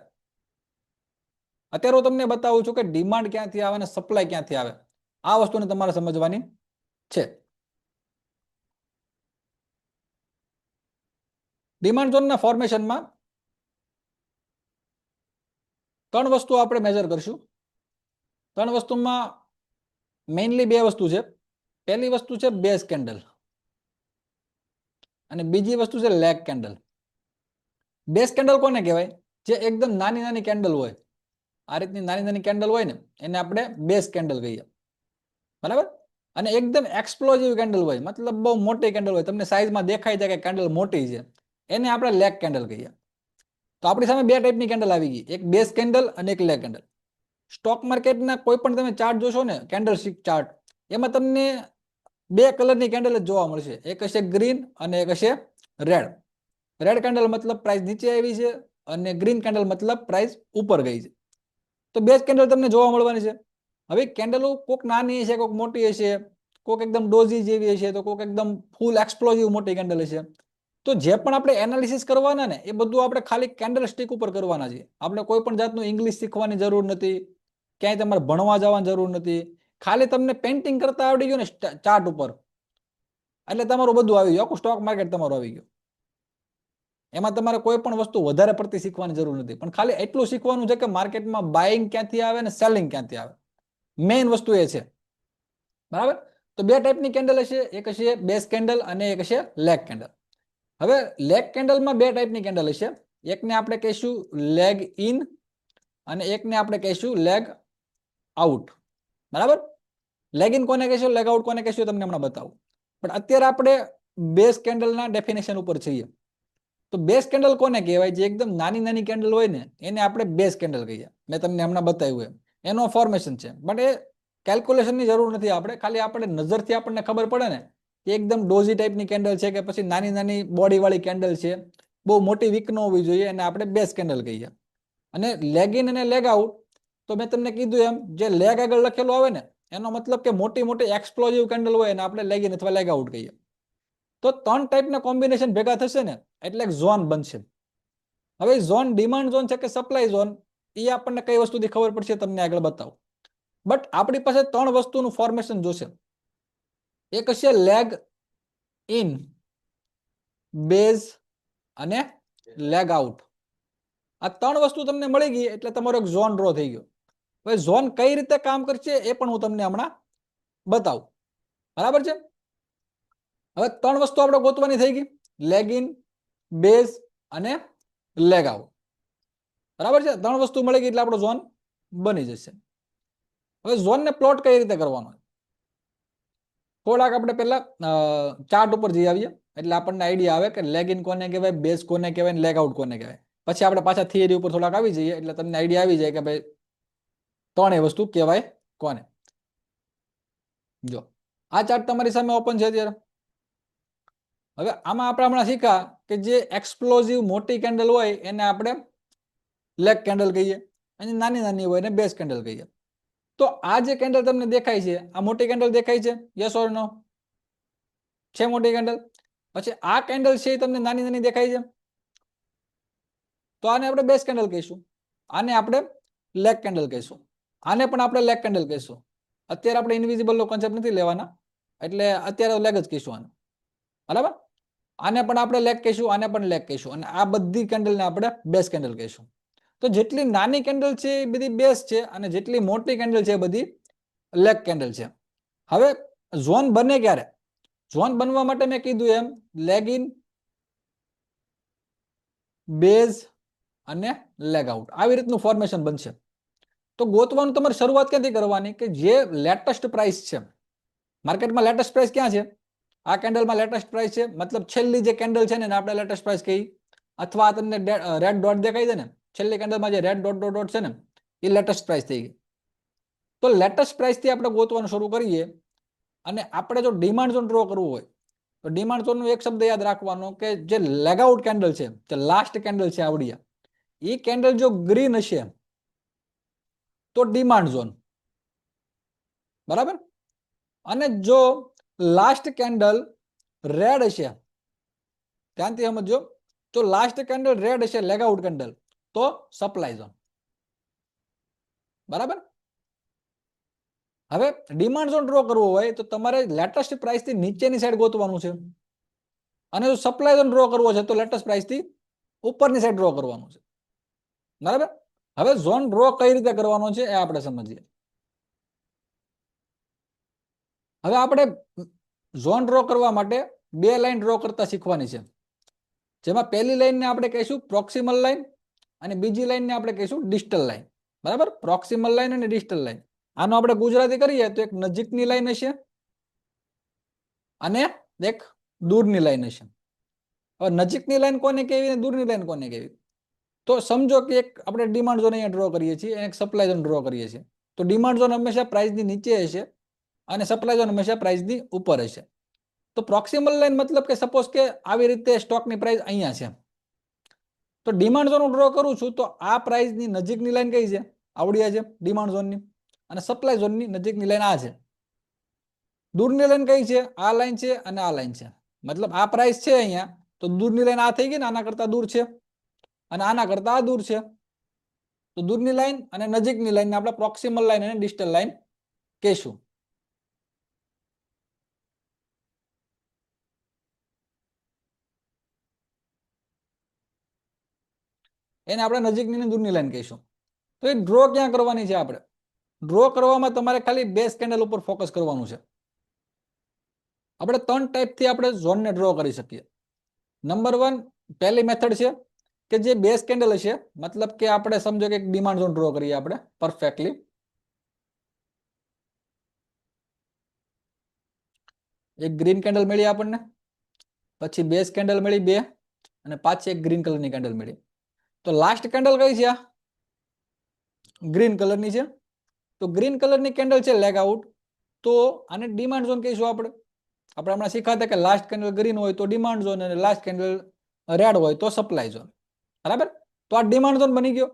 અત્યારે હું તમને બતાવું છું કે ડિમાન્ડ ક્યાંથી આવે અને સપ્લાય ક્યાંથી આવે. આ વસ્તુને તમારે સમજવાની છે. ડિમાન્ડ ઝોનના ફોર્મેશનમાં 3 વસ્તુ આપણે મેજર કરશું. 3 વસ્તુમાં મેઇનલી 2 વસ્તુ છે. પહેલી વસ્તુ છે બેઝ કેન્ડલ અને બીજી વસ્તુ છે લેગ કેન્ડલ. બેઝ કેન્ડલ કોને કહેવાય? જે એકદમ નાની નાની કેન્ડલ હોય, આ રીતની નાની નાની કેન્ડલ હોય ને એને આપણે બેઝ કેન્ડલ કહીએ. બરાબર? અને એકદમ એક્સપ્લોઝિવ કેન્ડલ હોય, મતલબ બહુ મોટી કેન્ડલ હોય, તમને સાઈઝમાં દેખાય છે કે કેન્ડલ મોટી છે, એને આપણે લેગ કેન્ડલ કહીએ. તો આપણી સામે 2 ટાઈપની કેન્ડલ આવી ગઈ, એક બેઝ કેન્ડલ અને એક લેગ કેન્ડલ. સ્ટોક માર્કેટના કોઈ પણ તમે ચાર્ટ જોશો ને, કેન્ડલ સ્ટિક ચાર્ટ, એમાં તમને 2 કલરની કેન્ડલ જ જોવા મળશે. એક હશે ગ્રીન અને એક હશે રેડ. રેડ કેન્ડલ મતલબ પ્રાઇસ નીચે આવી છે અને ગ્રીન કેન્ડલ મતલબ પ્રાઇસ ઉપર ગઈ છે. તો બેઝ કેન્ડલ તમને જોવા મળવાની છે. હવે કેન્ડલો કોઈક નાની હશે, કોઈક મોટી હશે, કોઈક એકદમ ડોઝી જેવી હશે, તો કોઈક એકદમ ફૂલ એક્સપ્લોઝિવ મોટી કેન્ડલ હશે. તો જે પણ આપણે એનાલિસિસ કરવાના ને એ બધું આપણે ખાલી કેન્ડલ સ્ટિક ઉપર કરવાના છે. આપણે કોઈ પણ જાતનું ઇંગ્લિશ શીખવાની જરૂર નથી, ક્યાંય તમારે ભણવા જવાની જરૂર નથી. ખાલી તમને પેઇન્ટિંગ કરતા આવડી ગયું ને ચાર્ટ ઉપર એટલે તમારું બધું આવી ગયું, આખું સ્ટોક માર્કેટ તમારું આવી ગયું. એમાં તમારે કોઈ પણ વસ્તુ વધારે પડતી શીખવાની જરૂર નથી, પણ ખાલી એટલું શીખવાનું છે કે માર્કેટમાં બાઇંગ ક્યાંથી આવે ને સેલિંગ ક્યાંથી આવે. મેઇન વસ્તુ એ છે. બરાબર? તો 2 ટાઈપની કેન્ડલ હશે, એક હશે બેઝ કેન્ડલ અને એક હશે લેગ કેન્ડલ. હવે લેગ કેન્ડલમાં 2 ટાઈપની કેન્ડલ હશે. એકને આપણે કહીશું લેગ ઇન અને એકને આપણે કહીશું લેગ આઉટ. બરાબર? લેગ ઇન કોને કહેશું, લેગ આઉટ કોને કહેશું તમને હમણાં બતાવું. પણ અત્યારે આપણે બેઝ કેન્ડલના ડેફિનેશન ઉપર છીએ. તો બેઝ કેન્ડલ કોને કહેવાય? જે એકદમ નાની નાની કેન્ડલ હોય ને એને આપણે બેઝ કેન્ડલ કહીએ. મેં તમને હમણાં બતાવ્યું એનો ફોર્મેશન છે. બટ એ કેલ્ક્યુલેશનની જરૂર નથી. આપણે ખાલી આપણે નજરથી આપણને ખબર પડે ને કે એકદમ ડોઝી ટાઈપની કેન્ડલ છે કે પછી નાની નાની બોડી વાળી કેન્ડલ છે, બહુ મોટી વીક ન હોવી જોઈએ, એને આપણે બેઝ કેન્ડલ કહીએ. અને લેગ ઇન અને લેગ આઉટ તો મેં તમને કીધું એમ, જે લેગ આગળ લખેલું આવે ને એનો મતલબ કે મોટી મોટી એક્સપ્લોઝિવ કેન્ડલ હોય એને આપણે લેગ ઇન અથવા લેગ આઉટ કહીએ. તો 3 ટાઈપના કોમ્બિનેશન ભેગા થશે ને એટલે ઝોન બનશે. હવે ઝોન ડિમાન્ડ ઝોન છે કે સપ્લાય ઝોન, એ આપણને કઈ વસ્તુથી ખબર પડશે તમને આગળ બતાવું. બટ આપણી પાસે 3 વસ્તુનું ફોર્મેશન જોશે. એક હશે લેગ ઇન, બેઝ અને લેગ આઉટ. આ 3 વસ્તુ તમને મળી ગઈ એટલે તમારો એક ઝોન ડ્રો થઈ ગયો. હવે ઝોન કઈ રીતે કામ કરશે એ પણ હું તમને હમણાં બતાવું. બરાબર છે? હવે 3 વસ્તુ આપણે ગોતવાની થઈ ગઈ, લેગ ઇન, બેઝ અને લેગ આઉટ. બરાબર છે? 3 વસ્તુ મળી ગઈ એટલે આપણો ઝોન બની જશે. હવે ઝોનને પ્લોટ કઈ રીતે કરવાનો? થોડાક આપણે પહેલા ચાર્ટ ઉપર જઈ આવીએ એટલે આપણને આઈડિયા આવે કે લેગ ઇન કોને કહેવાય, બેઝ કોને કહેવાય, લેગ આઉટ કોને કહેવાય. પછી આપણે પાછા થિયરી ઉપર થોડાક આવી જઈએ એટલે તમને આઈડિયા આવી જાય કે ભાઈ 3 વસ્તુ કહેવાય કોને. જો આ ચાર્ટ તમારી સામે ઓપન છે અત્યારે. હવે આમાં આપણે હમણાં શીખ્યા કે જે એક્સપ્લોઝિવ મોટી કેન્ડલ હોય એને આપણે લેગ કેન્ડલ કહીએ અને નાની નાની હોય એને બેઝ કેન્ડલ કહીએ. તો આ જે કેન્ડલ તમને દેખાય છે આ મોટી કેન્ડલ દેખાય છે? યસ ઓર નો? છે મોટી કેન્ડલ. પછી આ કેન્ડલ છે એ તમને નાની નાની દેખાય છે, તો આને આપણે બેઝ કેન્ડલ કહીશું. આને આપણે લેગ કેન્ડલ કહીશું. આને પણ આપણે લેગ કેન્ડલ કહીશું. અત્યારે આપણે ઇનવિઝિબલ નો કોન્સેપ્ટ નથી લેવાના એટલે અત્યારે લેગ જ કહીશું આને. બરાબર? આને પણ આપણે લેગ કહીશું, આને પણ લેગ કહીશું, અને આ બધી કેન્ડલને આપણે બેઝ કેન્ડલ કહીશું. તો જેટલી નાની કેન્ડલ છે એ બધી બેઝ છે અને જેટલી મોટી કેન્ડલ છે એ બધી લેગ કેન્ડલ છે. હવે ઝોન બને ક્યારે? ઝોન બનવા માટે મેં કીધું એમ લેગ ઇન, બેઝ અને લેગ આઉટ આવી રીતનું ફોર્મેશન બનશે. તો ગોતવાનું તમારે શરૂઆત ક્યાંથી કરવાની કે જે લેટેસ્ટ પ્રાઇસ છે માર્કેટમાં. લેટેસ્ટ પ્રાઇસ ક્યાં છે? આ કેન્ડલમાં લેટેસ્ટ પ્રાઇસ છે, મતલબ છેલ્લી જે કેન્ડલ છે ને આપણે લેટેસ્ટ પ્રાઇસ કહી. અથવા તમને રેડ ડોટ દેખાય છે ને, છેલ્લી કેન્ડલમાં જે રેડ ડોટ ડોટ ડોટ છે ને એ લેટેસ્ટ પ્રાઇસ થઈ ગઈ. તો લેટેસ્ટ પ્રાઇસથી આપણે ગોતવાનું શરૂ કરીએ. અને આપણે જો ડિમાન્ડ ઝોન ડ્રો કરવું હોય તો ડિમાન્ડ ઝોનનો એક શબ્દ યાદ રાખવાનો કે જે લેગ આઉટ કેન્ડલ છે, જે લાસ્ટ કેન્ડલ છે આવડિયા, એ કેન્ડલ જો ગ્રીન હશે તો ડિમાન્ડ ઝોન. બરાબર? અને જો લાસ્ટ કેન્ડલ રેડ હશે, ધ્યાનથી સમજો, જો લાસ્ટ કેન્ડલ રેડ હશે લેગ આઉટ કેન્ડલ તો સપ્લાય ઝોન. બરાબર? હવે ડિમાન્ડ ઝોન ડ્રો કરવો હોય તો તમારે લેટેસ્ટ પ્રાઇસ થી નીચેની સાઈડ ગોતવાનું છે, અને જો સપ્લાય ઝોન ડ્રો કરવો છે તો લેટેસ્ટ પ્રાઇસ થી ઉપરની સાઈડ ડ્રો કરવાનું છે. બરાબર? હવે ઝોન ડ્રો કઈ રીતે કરવાનો છે એ આપણે સમજીએ. હવે આપણે ઝોન ડ્રો કરવા માટે 2 લાઈન ડ્રો કરતા શીખવાની છે, જેમાં પહેલી લાઈનને આપણે કહીશું પ્રોક્સિમલ લાઈન અને બીજી લાઈનને આપણે કહીશું ડિસ્ટલ લાઈન. બરાબર? પ્રોક્સિમલ લાઈન અને ડિસ્ટલ લાઈન. આનો આપણે ગુજરાતી કરીએ તો એક નજીકની લાઈન હશે અને એક દૂરની લાઈન હશે. હવે નજીકની લાઈન કોને કહેવી અને દૂરની લાઈન કોને કહેવી? તો સમજો કે એક આપણે ડિમાન્ડ ઝોન અહીંયા ડ્રો કરીએ છીએ અને એક સપ્લાય ઝોન ડ્રો કરીએ છીએ. તો ડિમાન્ડ ઝોન હંમેશા પ્રાઇસની નીચે હશે અને સપ્લાય ઝોન હંમેશા પ્રાઇસની ઉપર હશે. તો પ્રોક્સિમલ લાઈન મતલબ કે સપોઝ કે આવી રીતે સ્ટોકની પ્રાઇસ અહીંયા છે, તો ડિમાન્ડ ઝોન હું ડ્રો કરું છું તો આ પ્રાઇસની નજીકની લાઈન કઈ છે? આવડિયા છે ડિમાન્ડ ઝોનની. અને સપ્લાય ઝોનની નજીકની લાઈન આ છે. દૂરની લાઈન કઈ છે? આ લાઈન છે અને આ લાઈન છે. મતલબ આ પ્રાઇસ છે અહીંયા તો દૂરની લાઈન આ થઈ ગઈ ને, આના કરતા દૂર છે, અને આના કરતા આ દૂર છે. તો દૂરની લાઈન અને નજીકની લાઈનને આપણે પ્રોક્સિમલ લાઈન અને ડિસ્ટલ લાઈન કહીશું. એને આપણે નજીકની અને દૂરની લાઈન કહીશું. તો એ ડ્રો ક્યાં કરવાની છે? આપણે ડ્રો કરવામાં તમારે ખાલી બેઝ કેન્ડલ ઉપર ફોકસ કરવાનું છે. આપણે 3 ટાઈપથી આપણે ઝોનને ડ્રો કરી શકીએ. નંબર 1 પહેલી મેથડ છે કે જે બેઝ કેન્ડલ હશે, મતલબ કે આપણે સમજો કે એક ડિમાન્ડ ઝોન ડ્રો કરીએ આપણે પરફેક્ટલી. એક ગ્રીન કેન્ડલ મળી આપણને, પછી બેઝ કેન્ડલ મળી 2 અને પાછી એક ગ્રીન કલરની કેન્ડલ મળી. તો લાસ્ટ કેન્ડલ કઈ છે? આ ગ્રીન કલરની છે. તો ગ્રીન કલરની કેન્ડલ છે લેગ આઉટ, તો આને ડિમાન્ડ ઝોન કહીશું આપણે. આપણે હમણાં શીખાતા કે લાસ્ટ કેન્ડલ ગ્રીન હોય તો ડિમાન્ડ ઝોન અને લાસ્ટ કેન્ડલ રેડ હોય તો સપ્લાય ઝોન. બરાબર? તો આ ડિમાન્ડ ઝોન બની ગયો.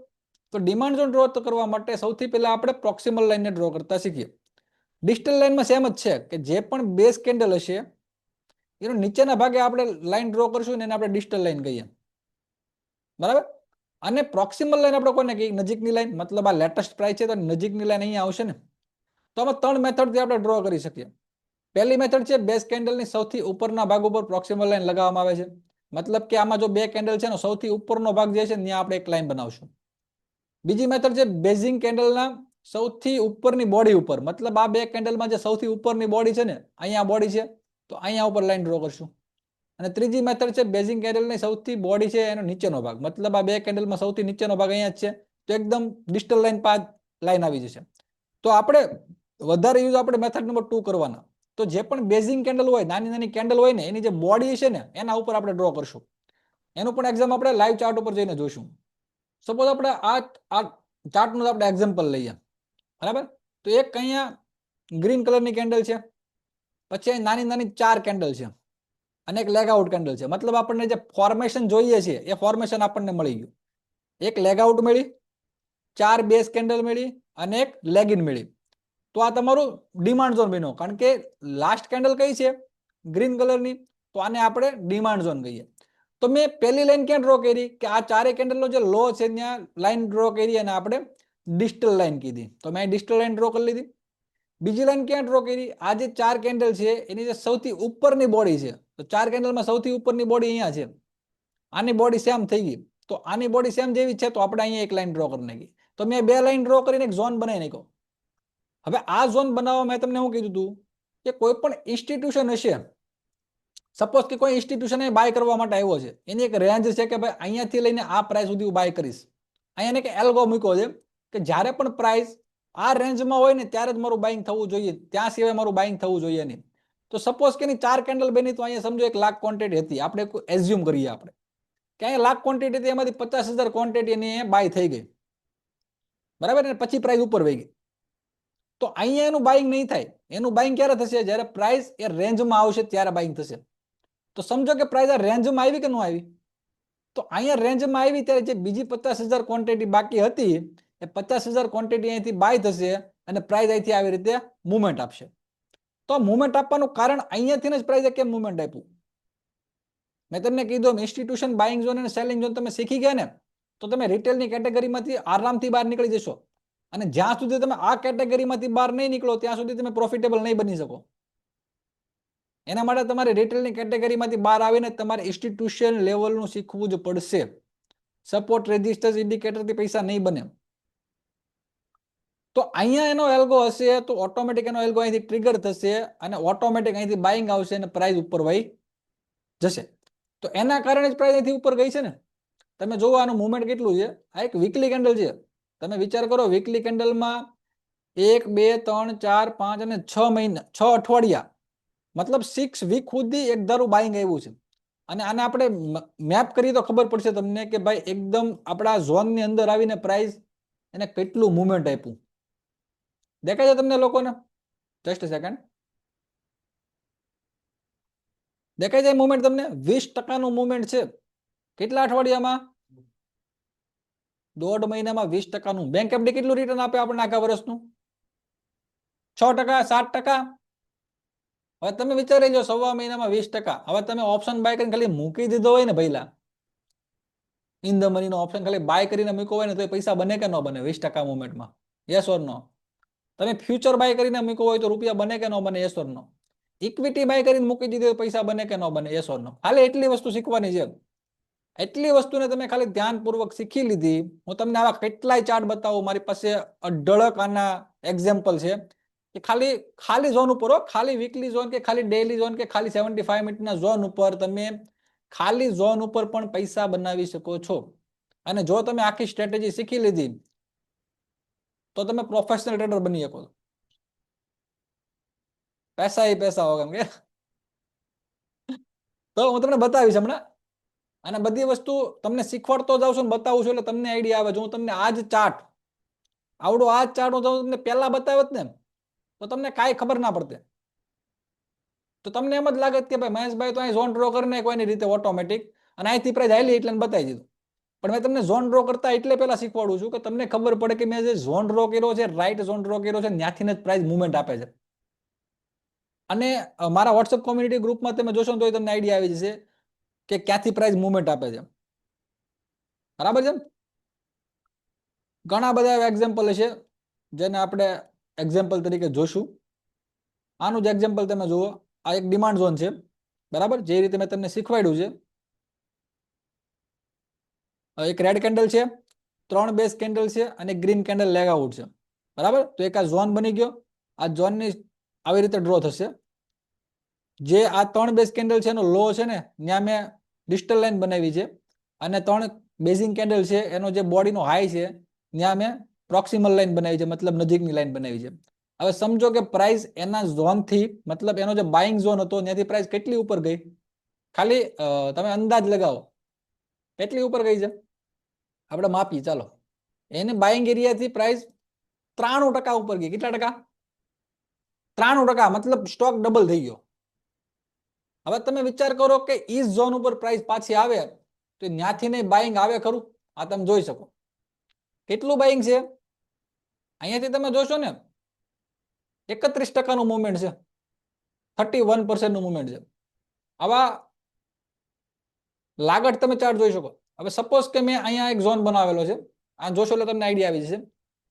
તો ડિમાન્ડ ઝોન ડ્રો કરવા માટે સૌથી પહેલા આપણે પ્રોક્સિમલ લાઈનને ડ્રો કરતા શીખીએ. ડિસ્ટલ લાઈનમાં સેમ જ છે કે જે પણ બેઝ કેન્ડલ હશે એનો નીચેના ભાગે આપણે લાઈન ડ્રો કરશું ને એને આપણે ડિસ્ટલ લાઈન કહીએ. બરાબર? અને પ્રોક્સિમલ લાઈન આપણે કોને કહીએ? નજીકની લાઈન. મતલબ આ લેટેસ્ટ પ્રાઇસ છે તો નજીકની લાઈન અહીંયા આવશે ને. તો આમાં 3 મેથડથી આપણે ડ્રો કરી શકીએ. પહેલી મેથડ છે બેઝ કેન્ડલની સૌથી ઉપરના ભાગ ઉપર પ્રોક્સિમલ લાઈન લગાવવામાં આવે છે. મતલબ કે આમાં જો 2 કેન્ડલ છે ને સૌથી ઉપરનો ભાગ જે છે ત્યાં આપણે એક લાઈન બનાવશું. બીજી મેથડ છે બેઝિંગ કેન્ડલના સૌથી ઉપરની બોડી ઉપર. મતલબ આ 2 કેન્ડલમાં જે સૌથી ઉપરની બોડી છે ને અહીંયા બોડી છે તો અહીંયા ઉપર લાઈન ડ્રો કરશું. અને ત્રીજી મેથડ છે બેઝિંગ કેન્ડલની સૌથી બોડી છે એનો નીચેનો ભાગ. મતલબ આ 2 કેન્ડલમાં સૌથી નીચેનો ભાગ અહીંયા જ છે તો એકદમ ડિસ્ટલ લાઈન પાથ લાઈન આવી જશે. તો આપણે વધારે યુઝ આપણે મેથડ નંબર 2 કરવાના. તો જે પણ બેઝિંગ કેન્ડલ હોય, નાની નાની કેન્ડલ હોય ને એની જે બોડી છે ને એના ઉપર આપણે ડ્રો કરશું. એનું પણ એક્ઝામ આપણે લાઈવ ચાર્ટ ઉપર જઈને જોઈશું. સપોઝ આપણે આ ચાર્ટનું આપણે એક્ઝામ્પલ લઈએ. બરાબર? તો એક અહીંયા ગ્રીન કલરની કેન્ડલ છે, પછી નાની નાની 4 કેન્ડલ છે અને એક લેગ આઉટ કેન્ડલ છે. મતલબ આપણને જે ફોર્મેશન જોઈએ છે એ ફોર્મેશન આપણને મળી ગયું. એક લેગ આઉટ મળી, 4 બેઝ કેન્ડલ મળી અને એક લેગ ઇન મળી. તો આ તમારું ડિમાન્ડ ઝોન બન્યો. કારણ કે લાસ્ટ કેન્ડલ કઈ છે? ગ્રીન કલરની. તો આને આપણે ડિમાન્ડ ઝોન કહીએ. તો મેં પહેલી લાઈન ક્યાં ડ્રો કરી? કે આ 4 કેન્ડલનો જે લો છે ત્યાં લાઈન ડ્રો કરી અને આપણે ડિસ્ટલ લાઈન કીધી. તો મેં ડિસ્ટલ લાઈન ડ્રો કરી લીધી. બીજી લાઈન ક્યાં ડ્રો કરી? આ જે 4 કેન્ડલ છે એની જે સૌથી ઉપરની બોડી છે, તો 4 કેન્ડલમાં સૌથી ઉપરની બોડી અહીંયા છે. આની બોડી સેમ થઈ ગઈ. તો આની બોડી સેમ જેવી છે તો આપણે અહીંયા એક લાઈન ડ્રો કરી નાખી. તો મેં 2 લાઈન ડ્રો કરીને એક ઝોન બનાવી નાખ્યો. હવે આ ઝોન બનાવવા મેં તમને શું કીધું હતું કે કોઈ પણ ઇન્સ્ટિટ્યુશન હશે, સપોઝ કે કોઈ ઇન્સ્ટિટ્યુશન બાય કરવા માટે આવ્યો છે, એની એક રેન્જ છે કે ભાઈ અહીંયાથી લઈને આ પ્રાઇસ સુધી હું બાય કરીશ. અહીંયા એક એલ્ગો મૂક્યો છે કે જ્યારે પણ પ્રાઇસ આ રેન્જમાં હોય ને ત્યારે જ મારું બાઇંગ થવું જોઈએ, ત્યાં સિવાય મારું બાઇંગ થવું જોઈએ નહીં. તો સપોઝ કે 4 કેન્ડલ બની તો અહીંયા સમજો 1 લાખ ક્વોન્ટિટી હતી. આપણે એઝ્યુમ કરીએ આપણે કે અહીંયા લાખ ક્વોન્ટિટી હતી, એમાંથી 50,000 ક્વોન્ટિટી એની બાય થઈ ગઈ. બરાબર ને? પછી પ્રાઇસ ઉપર વહી ગઈ. તો અહીંયા એનું બાઇંગ નહીં થાય. એનું બાઇંગ ક્યારે થશે? જ્યારે પ્રાઇસ એ રેન્જમાં આવશે ત્યારે બાઇંગ થશે. તો સમજો કે પ્રાઇસ આ રેન્જમાં આવી કે ન આવી? તો અહીંયા રેન્જમાં આવી ત્યારે જે બીજી 50,000 ક્વોન્ટિટી બાકી હતી એ 50,000 ક્વોન્ટિટી અહીંથી બાય થશે અને પ્રાઇસ અહીંથી આવી રીતે મુવમેન્ટ આપશે. તો મુવમેન્ટ આપવાનું કારણ અહીંયાથી જ પ્રાઇસે કેમ મુવમેન્ટ આપ્યું? મેં તમને કીધું ઇન્સ્ટિટ્યુશન બાઇંગ ઝોન અને સેલિંગ ઝોન તમે શીખી ગયા ને તો તમે રિટેલની કેટેગરીમાંથી આરામથી બહાર નીકળી જશો. અને જ્યાં સુધી તમે આ કેટેગરીમાંથી બહાર નહીં નીકળો ત્યાં સુધી તમે પ્રોફિટેબલ નહીં બની શકો. એના માટે તમારે રિટેલની કેટેગરીમાંથી બહાર આવીને તમારે ઇન્સ્ટિટ્યુશન લેવલનું શીખવું જ પડશે. સપોર્ટ, રેઝિસ્ટન્સ, ઇન્ડિકેટરથી પૈસા નહીં બને. તો અહીંયા એનો એલ્ગો હશે તો ઓટોમેટિક એનો એલ્ગો અહીંથી ટ્રિગર થશે અને ઓટોમેટિક અહીંથી બાઇંગ આવશે અને પ્રાઇસ ઉપર વહી જશે. તો એના કારણે જ પ્રાઇસ અહીંથી ઉપર ગઈ છે ને. તમે જોવો આનું મુવમેન્ટ કેટલું છે. આ એક વીકલી કેન્ડલ છે. તમે વિચાર કરો, વીકલી કેન્ડલમાં 1, 2, 3, 4, 5 અને 6 મહિના, 6 અઠવાડિયા, મતલબ 6 વીક સુધી એક ધારું બાઇંગ આવ્યું છે. અને આને આપણે મેપ કરીએ તો ખબર પડશે તમને કે ભાઈ એકદમ આપણા ઝોનની અંદર આવીને પ્રાઇસ એને કેટલું મુવમેન્ટ આપ્યું. દેખાય છે તમને લોકોને? Just second. દેખાય છે મુવમેન્ટ તમને? 20% મુવમેન્ટ છે. કેટલા અઠવાડિયામાં? 1.5 મહિનામાં 20%. બેંક એફડી કેટલું રિટર્ન આપે આપણને આખા વર્ષનું? 6%, 7%. હવે તમે વિચારી લો, 1.25 મહિનામાં 20%. હવે તમે ઓપ્શન બાય કરીને ખાલી મૂકી દીધો હોય ને ભઈલા, ઇન ધ મનીનો ઓપ્શન ખાલી બાય કરીને મૂક્યો હોય ને તો પૈસા બને કે ન બને 20% મુવમેન્ટમાં? યસ ઓર નો? તમે ફ્યુચર બાય કરીને મૂક્યો હોય તો રૂપિયા બને કે ન બને? Yes or no? Equity buy કરીને મૂકી દીધી તો પૈસા બને કે ન બને? Yes or no? ખાલી એટલી વસ્તુ શીખવાની છે. એટલી વસ્તુને તમે ખાલી ધ્યાનપૂર્વક શીખી લીધી. હું તમને આવા કેટલાય ચાર્ટ બતાવું, મારી પાસે અઢળક આના એક્ઝામ્પલ છે કે ખાલી ઝોન ઉપર, ખાલી વીકલી ઝોન કે ખાલી ડેઈલી ઝોન કે ખાલી 75 મિનિટના ઝોન ઉપર તમે ખાલી ઝોન ઉપર પણ પૈસા બનાવી શકો છો. અને જો તમે આખી સ્ટ્રેટેજી શીખી લીધી તો તમે પ્રોફેશનલ ટ્રેડર બની શકો. પૈસા ही पैसा होगा. તો હું તમને બતાવીશ હમણાં. અને બધી વસ્તુ તમને શીખવાડતો જાઉં છું ને બતાવું છું એટલે તમને આઈડિયા આવે. જો હું તમને આ જ ચાર્ટ આવડો આ જ ચાર્ટ હું તમને પહેલા બતાવ્યો ને તો તમને કાંઈ ખબર ના પડતે. તો તમને એમ જ લાગે કે ભાઈ મહેશભાઈ તો અહીં ઝોન ડ્રો કરીને કોઈની રીતે ઓટોમેટિક અને અહીંથી પ્રાઇઝ હાલી એટલે બતાવી દીધું. પણ મેં તમને ઝોન ડ્રો કરતા એટલે પહેલા શીખવાડું છું કે તમને ખબર પડે કે મેં જે ઝોન ડ્રો કર્યો છે, રાઈટ ઝોન ડ્રો કર્યો છે, ત્યાંથી જ પ્રાઇઝ મુવમેન્ટ આપે છે. અને મારા વોટ્સએપ કોમ્યુનિટી ગ્રુપમાં તમે જોશો તો તમને આઈડિયા આવી જશે કે ક્યાંથી પ્રાઇઝ મુવમેન્ટ આપે છે. બરાબર છે. ઘણા બધા એવા એક્ઝામ્પલ છે જેને આપણે એક્ઝામ્પલ તરીકે જોશું. આનું જ એક્ઝામ્પલ તમે જુઓ. આ એક ડિમાન્ડ ઝોન છે, બરાબર, જે રીતે મેં તમને શીખવાડ્યું છે. એક રેડ કેન્ડલ છે, 3 બેઝ કેન્ડલ છે અને ગ્રીન કેન્ડલ લેગ આઉટ છે. બરાબર. તો એક આ ઝોન બની ગયો. આ ઝોનની આવી રીતે ડ્રો થશે. જે આ 3 બેઝ કેન્ડલ છે એનો લો છે ને ત્યાં મેં ડિસ્ટલ લાઈન બનાવી છે અને 3 બેઝિંગ કેન્ડલ છે એનો જે બોડીનો હાઈ છે ત્યાં મેં પ્રોક્સિમલ લાઈન બનાવી છે, મતલબ નજીકની લાઈન બનાવી છે. હવે સમજો કે પ્રાઇસ એના ઝોનથી, મતલબ એનો જે બાઇંગ ઝોન હતો ત્યાંથી પ્રાઇસ કેટલી ઉપર ગઈ? ખાલી તમે અંદાજ લગાવો કેટલી ઉપર ગઈ છે. આપણે માપીએ ચાલો. એને બાઇંગ એરિયાથી પ્રાઇસ 93% ઉપર ગઈ. કેટલા ટકા? 93%. મતલબ સ્ટોક ડબલ થઈ ગયો. હવે તમે વિચાર કરો કે ઈ ઝોન ઉપર પ્રાઇસ પાછી આવે તો ત્યાંથી નહીં બાઇંગ આવે ખરું? આ તમે જોઈ શકો. કેટલું બાઇંગ છે અહીંયાથી તમે જોશો ને 31%નું મુવમેન્ટ છે, 31%નું મુવમેન્ટ છે. આવા લાગત તમે ચાર્ટ જોઈ શકો. હવે સપોઝ કે મેં અહીંયા એક ઝોન બનાવેલો છે. આ જોશો એટલે તમને આઈડિયા આવી જશે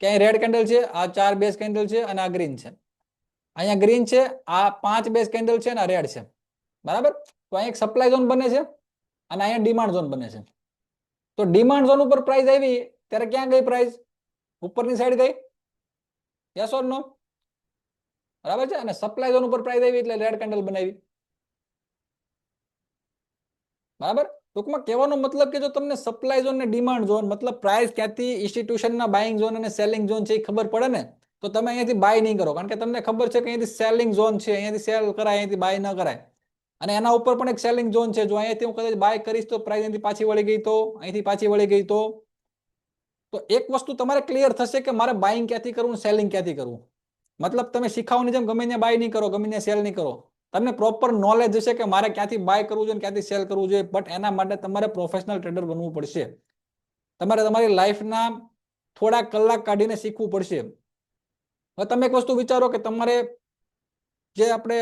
કે અહીં રેડ કેન્ડલ છે, આ 4 બેઝ કેન્ડલ છે અને આ ગ્રીન છે. અહીંયા ગ્રીન છે, આ 5 બેઝ કેન્ડલ છે અને આ રેડ છે. બરાબર. તો અહીંયા એક સપ્લાય ઝોન બને છે અને અહીંયા ડિમાન્ડ ઝોન બને છે. તો ડિમાન્ડ ઝોન ઉપર પ્રાઇસ આવી ત્યારે ક્યાં ગઈ પ્રાઇસ? ઉપરની સાઈડ ગઈ. યસ ઓર નો? બરાબર છે. અને સપ્લાય ઝોન ઉપર પ્રાઇસ આવી એટલે રેડ કેન્ડલ બનાવી. બરાબર. ટૂંકમાં કહેવાનો મતલબ કે જો તમને સપ્લાય ઝોન ને ડિમાન્ડ ઝોન, મતલબ પ્રાઇસ ક્યાંથી ઇન્સ્ટિટ્યુશનના બાઇંગ ઝોન અને સેલિંગ ઝોન છે એ ખબર પડે ને તો તમે અહીંયાથી બાય નહીં કરો. કારણ કે તમને ખબર છે કે અહીંયાથી સેલિંગ ઝોન છે, અહીંયાથી સેલ કરાય, અહીંયાથી બાય ન કરાય. અને એના ઉપર પણ એક સેલિંગ ઝોન છે. જો અહીંયાથી હું કદાચ બાય કરીશ તો પ્રાઇસ અહીંથી પાછી વળી ગઈ તો, અહીંથી પાછી વળી ગઈ તો એક વસ્તુ તમારે ક્લિયર થશે કે મારે બાઇંગ ક્યાંથી કરવું, સેલિંગ ક્યાંથી કરવું. મતલબ તમે શીખાવની જેમ ગમે ત્યાં બાય નહીં કરો, ગમે ત્યાં સેલ નહીં કરો. તમને પ્રોપર નોલેજ હશે કે મારે ક્યાંથી બાય કરવું જોઈએ, ક્યાંથી સેલ કરવું જોઈએ. બટ એના માટે તમારે પ્રોફેશનલ ટ્રેડર બનવું પડશે. તમારે તમારી લાઈફના થોડા કલાક કાઢીને શીખવું પડશે. હવે તમે એક વસ્તુ વિચારો કે તમારે જે આપણે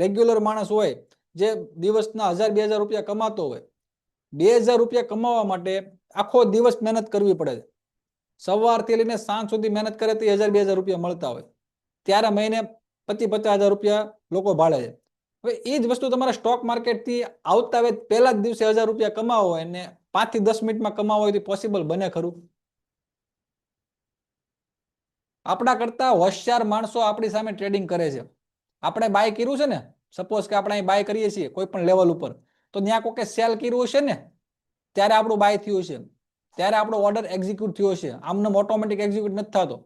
રેગ્યુલર માણસ હોય, જે દિવસના 1000-2000 રૂપિયા કમાતો હોય, 2000 રૂપિયા કમાવા માટે આખો દિવસ મહેનત કરવી પડે છે. સવારથી લઈને સાંજ સુધી મહેનત કરે તો 1000-2000 રૂપિયા મળતા હોય. ત્યારે મહિને 25,000-50,000 રૂપિયા લોકો ભાડે છે. હવે એ જ વસ્તુ તમારા સ્ટોક માર્કેટથી આવતા હોય પહેલા જ દિવસે 1000 રૂપિયા કમાવો હોય અને 5 થી 10 મિનિટમાં કમાવો હોય તો પોસિબલ બને ખરું? આપણા કરતા હોશિયાર માણસો આપણી સામે ટ્રેડિંગ કરે છે. આપણે બાય કર્યું છે ને, સપોઝ કે આપણે અહીં બાય કરીએ છીએ કોઈ પણ લેવલ ઉપર, તો ત્યાં કોકે સેલ કર્યું છે ને ત્યારે આપણું બાય થયું છે, ત્યારે આપણો ઓર્ડર એક્ઝિક્યુટ થયો છે. આમને ઓટોમેટિક એક્ઝિક્યુટ નથી થતો.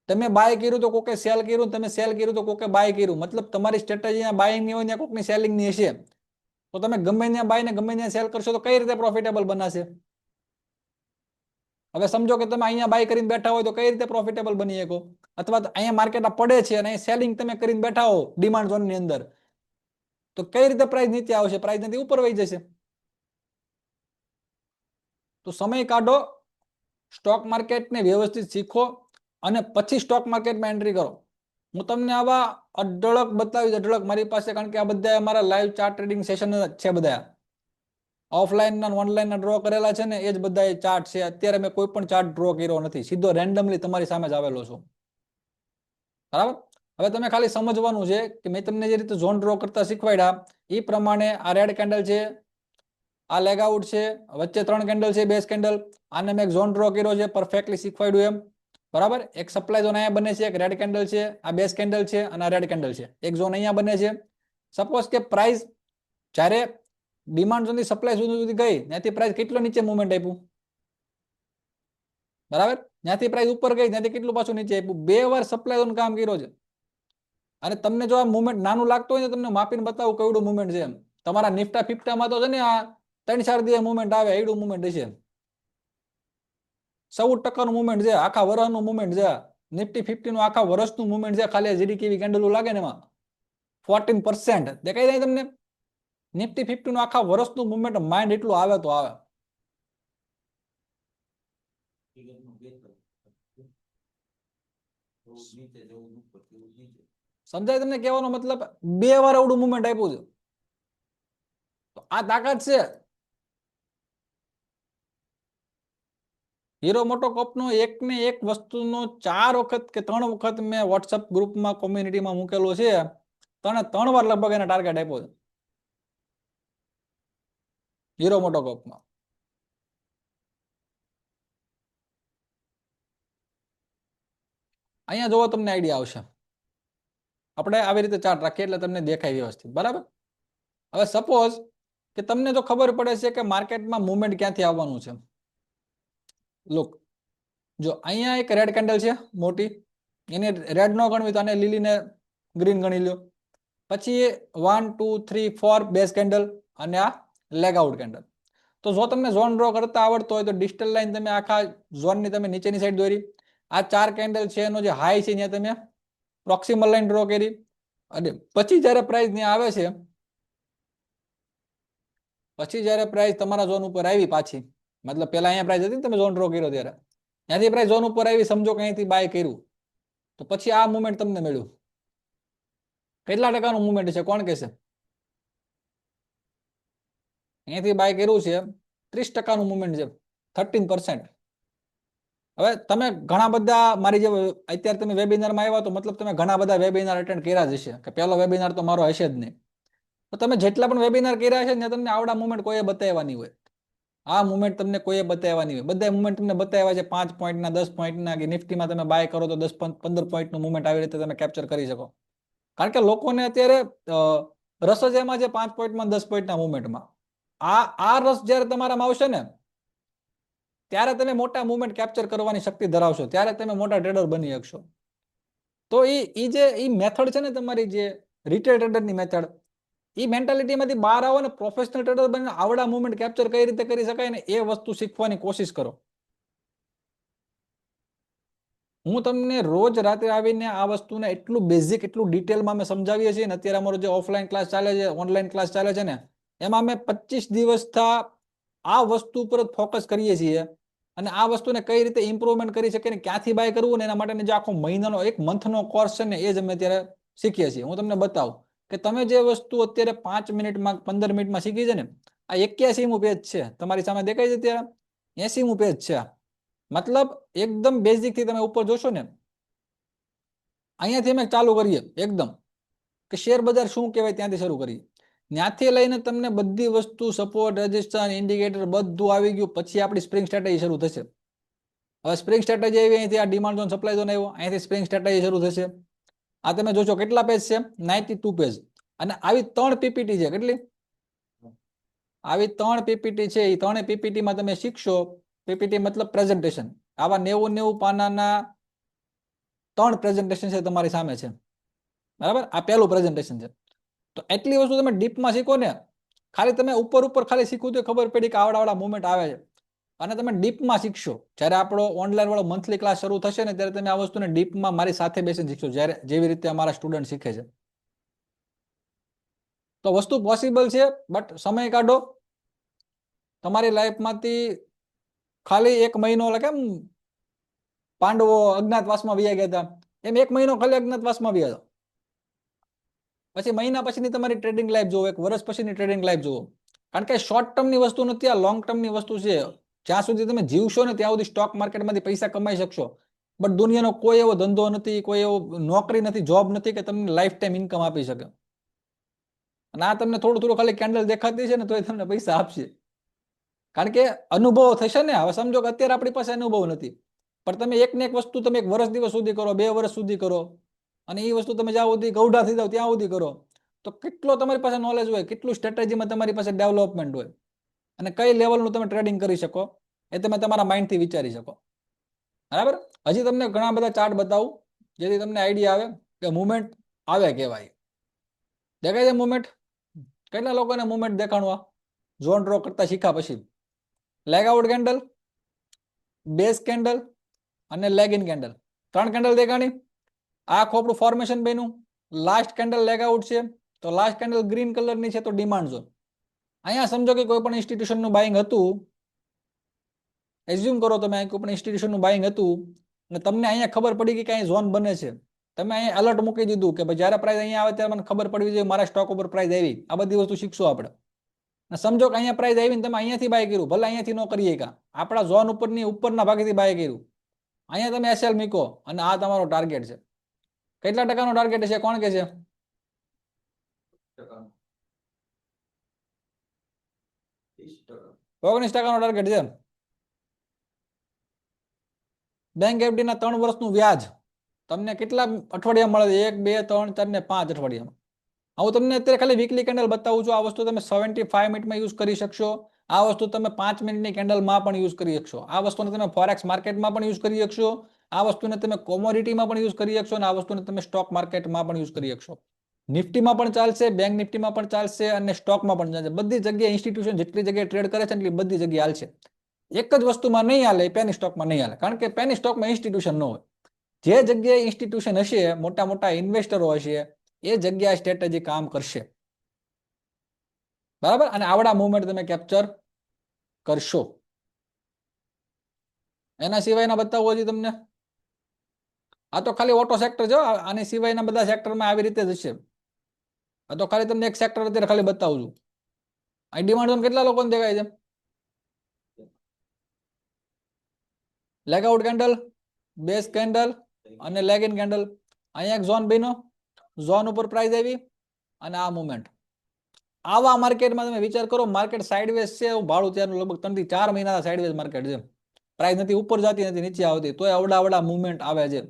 તમે બાય કર્યું તો કોકે સેલ કર્યું, તમે સેલ કર્યું તો કોકે બાય કર્યું. મતલબ તમારી સ્ટ્રેટેજી બાયિંગ ની હોય ત્યાં કોકની સેલિંગ ની હશે. તો તમે ગમે ત્યાં બાય ને ગમે ત્યાં સેલ કરશો તો કઈ રીતે પ્રોફિટેબલ બનાશે? હવે સમજો કે તમે અહીંયા બાય કરીને બેઠા હોય તો કઈ રીતે પ્રોફિટેબલ બની શકો? અથવા તો અહીંયા માર્કેટ પડે છે અને સેલિંગ તમે કરીને બેઠા હો ડિમાન્ડ ઝોન ની અંદર, તો કઈ રીતે પ્રાઇસ નીચે આવશે? પ્રાઇસ નથી ઉપર વહી જશે. તો સમય કાઢો, સ્ટોક માર્કેટને વ્યવસ્થિત શીખો અને પછી સ્ટોક માર્કેટમાં એન્ટ્રી કરો. હું તમને આવા અઢળક બતાવીશ, અઢળક મારી પાસે, કારણ કે આ બધા અમારા લાઈવ ચાર્ટ ટ્રેડિંગ સેશન છે. બધા ઓફલાઈન ના ઓનલાઈન ના ડ્રો કરેલા છે ને એ જ બધા ચાર્ટ છે. અત્યારે મેં કોઈ પણ ચાર્ટ ડ્રો કર્યો નથી, સીધો રેન્ડમલી તમારી સામે જ આવેલો છું. બરાબર. હવે તમે ખાલી સમજવાનું છે કે મેં તમને જે રીતે ઝોન ડ્રો કરતા શીખવાડ્યા એ પ્રમાણે આ રેડ કેન્ડલ છે, આ લેગ આઉટ છે, વચ્ચે 3 કેન્ડલ છે, બેઝ કેન્ડલ. આને મેં ઝોન ડ્રો કર્યો છે, પરફેક્ટલી શીખવાડ્યું એમ. બરાબર. એક સપ્લાય ઝોન અહીંયા બને છે, એક રેડ કેન્ડલ છે, આ બેઝ કેન્ડલ છે અને આ રેડ કેન્ડલ છે. એક ઝોન અહીંયા બને છે. સપોઝ કે પ્રાઇસ જ્યારે ડિમાન્ડ ઝોનથી સપ્લાય ઝોન સુધી ગઈ ત્યાંથી પ્રાઇસ કેટલો નીચે મુવમેન્ટ આપ્યું? બરાબર. ત્યાંથી પ્રાઇસ ઉપર ગઈ ત્યાંથી કેટલું પાછું નીચે આપ્યું? 2 વાર સપ્લાય ઝોન કામ કર્યો છે. અને તમને જો આ મુવમેન્ટ નાનું લાગતું હોય તો તમને માપીને બતાવું કેવડું મુવમેન્ટ છે એમ. તમારા નિફ્ટા ફિફ્ટામાં તો છે ને આ 3-4 દિવસ મુવમેન્ટ આવે, એડું મુવમેન્ટ હશે. 14% મુવમેન્ટ છે, આખા વર્ષનું મુવમેન્ટ છે. નિફ્ટી 50 નું આખા વર્ષનું મુવમેન્ટ છે. ખાલી જીડીકેવી કેન્ડલ લાગે ને એમાં 14% દેખાય જાય તમને. નિફ્ટી 50 નું આખા વર્ષનું મુવમેન્ટ માઇન્ડ એટલું આવે તો આવે. સમજાય તમને કહેવાનો મતલબ? 2 વાર આવડું મુવમેન્ટ આપ્યું છે. તો આ તાકાત છે. હીરો મોટોકોર્પનો એક ને એક વસ્તુનો 4 વખત કે 3 વખત મેં વોટ્સએપ ગ્રુપમાં કોમ્યુનિટીમાં મૂકેલો છે. 3 વાર લગભગ એને ટાર્ગેટ આપ્યો છે હીરો મોટોકોર્પમાં. અહીંયા જોવો તમને આઈડિયા આવશે. આપણે આવી રીતે ચાર્ટ રાખીએ એટલે તમને દેખાય વ્યવસ્થિત, બરાબર? હવે સપોઝ કે તમને તો ખબર પડે છે કે માર્કેટમાં મુવમેન્ટ ક્યાંથી આવવાનું છે. લુક, જો અહીંયા એક રેડ કેન્ડલ છે મોટી, એને રેડ ન ગણવી તો આને લીલી ને ગ્રીન ગણી લો. પછી 1 2 3 4 બેઝ કેન્ડલ અને આ લેગ આઉટ કેન્ડલ. તો જો તમને ઝોન ડ્રો કરતા આવડતો હોય તો ડિજિટલ લાઈન તમે આખા ઝોનની તમે નીચેની સાઈડ દોરી. આ 4 કેન્ડલ છે એનો જે હાઈ છે ત્યાં તમે પ્રોક્સિમલ લાઈન ડ્રો કરી. અને પછી જ્યારે પ્રાઇસ ત્યાં આવે છે, પછી જ્યારે પ્રાઇસ તમારા ઝોન ઉપર આવી પાછી, મતલબ પેલા અહીંયા પ્રાઇસ હતી ને તમે ઝોન ડ્રો કર્યો ત્યારે, ત્યાંથી પ્રાઇસ ઝોન ઉપર આવી, સમજો કે અહીંથી બાય કર્યું, તો પછી આ મુવમેન્ટ તમને મળ્યું. કેટલા ટકાનું મુવમેન્ટ છે કોણ કહેશે? અહીંયાથી બાય કર્યું છે 30%નું મુવમેન્ટ છે, 13%. હવે તમે ઘણા બધા મારી જે અત્યારે તમે વેબિનારમાં આવ્યા તો મતલબ તમે ઘણા બધા વેબિનાર અટેન્ડ કર્યા જ હશે, કે પહેલો વેબિનાર તો મારો હશે જ નહીં. તો તમે જેટલા પણ વેબિનાર કર્યા છે ને તમને આવડા મુવમેન્ટ કોઈએ બતાવવાની હોય. આ મુવમેન્ટ તમને કોઈએ બતાવવાની હોય. બધા મુવમેન્ટ તમને બતાવ્યા છે 5 પોઈન્ટના, 10 પોઈન્ટના, કે નિફ્ટીમાં તમે બાય કરો તો 10-15 પોઈન્ટનું મુવમેન્ટ આવી રીતે તમે કેપ્ચર કરી શકો. કારણ કે લોકોને અત્યારે રસ જ એમાં છે 5 પોઈન્ટમાં, 10 પોઈન્ટના મુવમેન્ટમાં. આ રસ જ્યારે તમારામાં આવશે ને ત્યારે તમે મોટા મુવમેન્ટ કેપ્ચર કરવાની શક્તિ ધરાવશો, ત્યારે તમે મોટા ટ્રેડર બની શકશો. તો એ મેથડ છે ને તમારી જે રિટેલ ટ્રેડરની મેથડ, એ મેન્ટાલિટીમાંથી બહાર આવો ને પ્રોફેશનલ ટ્રેડર બનીને આવડા મુવમેન્ટ કેપ્ચર કઈ રીતે કરી શકાય ને એ વસ્તુ શીખવાની કોશિશ કરો. હું તમને રોજ રાત્રે આવીને આ વસ્તુને એટલું બેઝિક, એટલું ડિટેલમાં અમે સમજાવીએ છીએ ને. અત્યારે અમારો જે ઓફલાઈન ક્લાસ ચાલે છે, ઓનલાઈન ક્લાસ ચાલે છે ને, એમાં અમે 25 દિવસથી આ વસ્તુ પર જ ફોકસ કરીએ છીએ. અને આ વસ્તુને કઈ રીતે ઇમ્પ્રુવમેન્ટ કરી શકે ને ક્યાંથી બાય કરવું ને એના માટેનો જે આખો મહિનાનો, એક મંથનો કોર્સ છે ને, એ જ અમે અત્યારે શીખીએ છીએ. હું તમને બતાવું કે તમે જે વસ્તુ અત્યારે 5 મિનિટમાં, 15 મિનિટમાં શીખી છે ને, આ 81મું પેજ છે તમારી સામે દેખાય છે ત્યારે, 80મું પેજ છે. મતલબ એકદમ બેઝિક થી તમે ઉપર જોશો ને, અહીંયાથી અમે ચાલુ કરીએ એકદમ કે શેર બજાર શું કહેવાય ત્યાંથી શરૂ કરીએ. ત્યાંથી લઈને તમને બધી વસ્તુ, સપોર્ટ, રેઝિસ્ટન્સ, ઇન્ડિકેટર બધું આવી ગયું. પછી આપણી સ્પ્રિંગ સ્ટ્રેટેજી શરૂ થશે. હવે સ્પ્રિંગ સ્ટ્રેટેજી આવી, અહીંથી આ ડિમાન્ડ ઝોન, સપ્લાય ઝોન આવ્યો, અહીંથી સ્પ્રિંગ સ્ટ્રેટેજી શરૂ થશે. આ તમે જોશો કેટલા પેજ છે? 92 પેજ. અને આવી 3 પીપીટી છે. કેટલી? આવી 3 પીપીટી છે. એ 3 પીપીટીમાં તમે શીખશો. પીપીટી મતલબ પ્રેઝન્ટેશન. આવા 90 પાનાના 3 પ્રેઝન્ટેશન છે તમારી સામે છે, બરાબર? આ પહેલું પ્રેઝન્ટેશન છે. તો એટલી વસ્તુ તમે ડીપમાં શીખો ને, ખાલી તમે ઉપર ખાલી શીખવું તો ખબર પડી કે આવડા મુવમેન્ટ આવે છે. અને તમે ડીપમાં શીખશો જ્યારે આપણો ઓનલાઈન વાળો મંથલી ક્લાસ શરૂ થશે ને, ત્યારે તમે આ વસ્તુને ડીપમાં મારી સાથે બેસીને શીખશો, જ્યારે જેવી રીતે અમારા સ્ટુડન્ટ શીખે છે. તો વસ્તુ પોસિબલ છે, બટ સમય કાઢો. તમારી લાઈફમાંથી ખાલી 1 મહિનો, કેમ પાંડવો અજ્ઞાતવાસમાં વયા ગયા હતા, એમ 1 મહિનો ખાલી અજ્ઞાતવાસમાં વયા જાઓ. પછી મહિના પછીની તમારી ટ્રેડિંગ લાઈફ જોવો, 1 વર્ષ પછીની ટ્રેડિંગ લાઈફ જોવો. કારણ કે શોર્ટ ટર્મની વસ્તુ નથી, આ લોંગ ટર્મની વસ્તુ છે. જ્યાં સુધી તમે જીવશો ને ત્યાં સુધી સ્ટોક માર્કેટમાંથી પૈસા કમાઈ શકશો. બટ દુનિયાનો કોઈ એવો ધંધો નથી, કોઈ એવો નોકરી નથી, જોબ નથી કે તમને લાઈફ ટાઈમ ઇન્કમ આપી શકે. અને આ તમને થોડું ખાલી કેન્ડલ દેખાતી છે ને તો એ તમને પૈસા આપશે. કારણ કે અનુભવ થશે ને. હવે સમજો કે અત્યારે આપણી પાસે અનુભવ નથી, પણ તમે એક ને એક વસ્તુ તમે 1 વર્ષ દિવસ સુધી કરો, 2 વર્ષ સુધી કરો, અને એ વસ્તુ તમે જ્યાં સુધી ગૌઢા થઈ જાવ ત્યાં સુધી કરો, તો કેટલો તમારી પાસે નોલેજ હોય, કેટલું સ્ટ્રેટેજીમાં તમારી પાસે ડેવલપમેન્ટ હોય, અને કઈ લેવલનું તમે ટ્રેડિંગ કરી શકો એ તમે તમારા માઇન્ડથી વિચારી શકો. બરાબર? હજી તમને ઘણા બધા ચાર્ટ બતાવું જેથી તમને આઈડિયા આવે કે મુવમેન્ટ આવે કેવાય. દેખાય છે મુવમેન્ટ? કેટલા લોકોને મુવમેન્ટ દેખાણવા ઝોન ડ્રો કરતા શીખ્યા પછી? Leg out candle, base candle અને લેગ ઇન કેન્ડલ, 3 કેન્ડલ દેખાણી. આ ખોપડું ફોર્મેશન બન્યું. લાસ્ટ કેન્ડલ લેગ આઉટ છે, તો લાસ્ટ કેન્ડલ ગ્રીન કલરની છે, તો ડિમાન્ડ ઝોન. અહીંયા સમજો કે કોઈ પણ ઇન્સ્ટિટ્યુશનનું બાઇંગ હતું, એઝ્યુમ કરો તમે કોઈ પણ ઇન્સ્ટિટ્યુશનનું બાઇંગ હતું અને તમને અહીંયા ખબર પડી કે અહીં ઝોન બને છે, તમે અહીંયા એલર્ટ મૂકી દીધું કે ભાઈ જ્યારે પ્રાઇસ અહીંયા આવે ત્યારે મને ખબર પડવી જોઈએ મારા સ્ટોક ઉપર પ્રાઇસ આવી. આ બધી વસ્તુ શીખશું આપણે. સમજો કે અહીંયા પ્રાઇસ આવીને તમે અહીંયાથી બાય કર્યું, ભલે અહીંયાથી ન કરીએ કા, આપણા ઝોન ઉપરની ઉપરના ભાગેથી બાય કર્યું, અહીંયા તમે એસએલ મૂકો અને આ તમારો ટાર્ગેટ છે. કેટલા ટકાનો ટાર્ગેટ છે? કોણ કે છે? 19% ટાર્ગેટ છે. બેંક એફડીના 3 વર્ષનું વ્યાજ તમને કેટલા અઠવાડિયા મળે છે? 1 2 3 4 ને 5 અઠવાડિયામાં. હું તમને અત્યારે ખાલી વીકલી કેન્ડલ બતાવું છું. આ વસ્તુ તમે 75 મિનિટમાં યુઝ કરી શકશો. આ વસ્તુ તમે 5 મિનિટની કેન્ડલમાં પણ યુઝ કરી શકશો. આ વસ્તુને તમે ફોરેક્સ માર્કેટમાં પણ યુઝ કરી શકશો. આ વસ્તુને તમે કોમોડિટીમાં પણ યુઝ કરી શકશો અને આ વસ્તુને તમે સ્ટોક માર્કેટમાં પણ યુઝ કરી શકશો. નિફ્ટીમાં પણ ચાલશે, બેંક નિફ્ટીમાં પણ ચાલશે અને સ્ટોકમાં પણ ચાલશે. બધી જગ્યાએ ઇન્સ્ટિટ્યુશન જેટલી જગ્યાએ ટ્રેડ કરે છે એટલી બધી જગ્યાએ હાલશે. એક જ વસ્તુમાં નહીં હાલે, પેની સ્ટોકમાં નહીં હાલે, કારણ કે પેની સ્ટોકમાં ઇન્સ્ટિટ્યુશન ન હોય. જે જગ્યાએ ઇન્સ્ટિટ્યુશન હશે, મોટા મોટા ઇન્વેસ્ટરો હશે, એ જગ્યાએ સ્ટ્રેટેજી કામ કરશે. બરાબર? અને આવડા મુવમેન્ટ તમે કેપ્ચર કરશો. એના સિવાયના બતાવું હજી તમને. આ તો ખાલી ઓટો સેક્ટર છે. આની સિવાયના બધા સેક્ટરમાં આવી રીતે જ હશે. આ તો ખાલી તમને એક સેક્ટર અત્યારે ખાલી બતાવું છું. આ ડિમાન્ડ ઝોન કેટલા લોકોને દેખાય છે? Leg out candle, base candle અને લેગ ઇન કેન્ડલ. અહીંયા એક ઝોન બન્યો, ઝોન ઉપર પ્રાઇસ આવી અને આ મુવમેન્ટ. આવા માર્કેટમાં તમે વિચાર કરો, માર્કેટ સાઇડવેઝ છે, ભાડું ત્યારનું લગભગ 3 થી 4 મહિના સાઇડવેઝ માર્કેટ છે. પ્રાઇસ નથી ઉપર જતી, નથી નીચે આવતી, તોય અવડા મુવમેન્ટ આવે છે.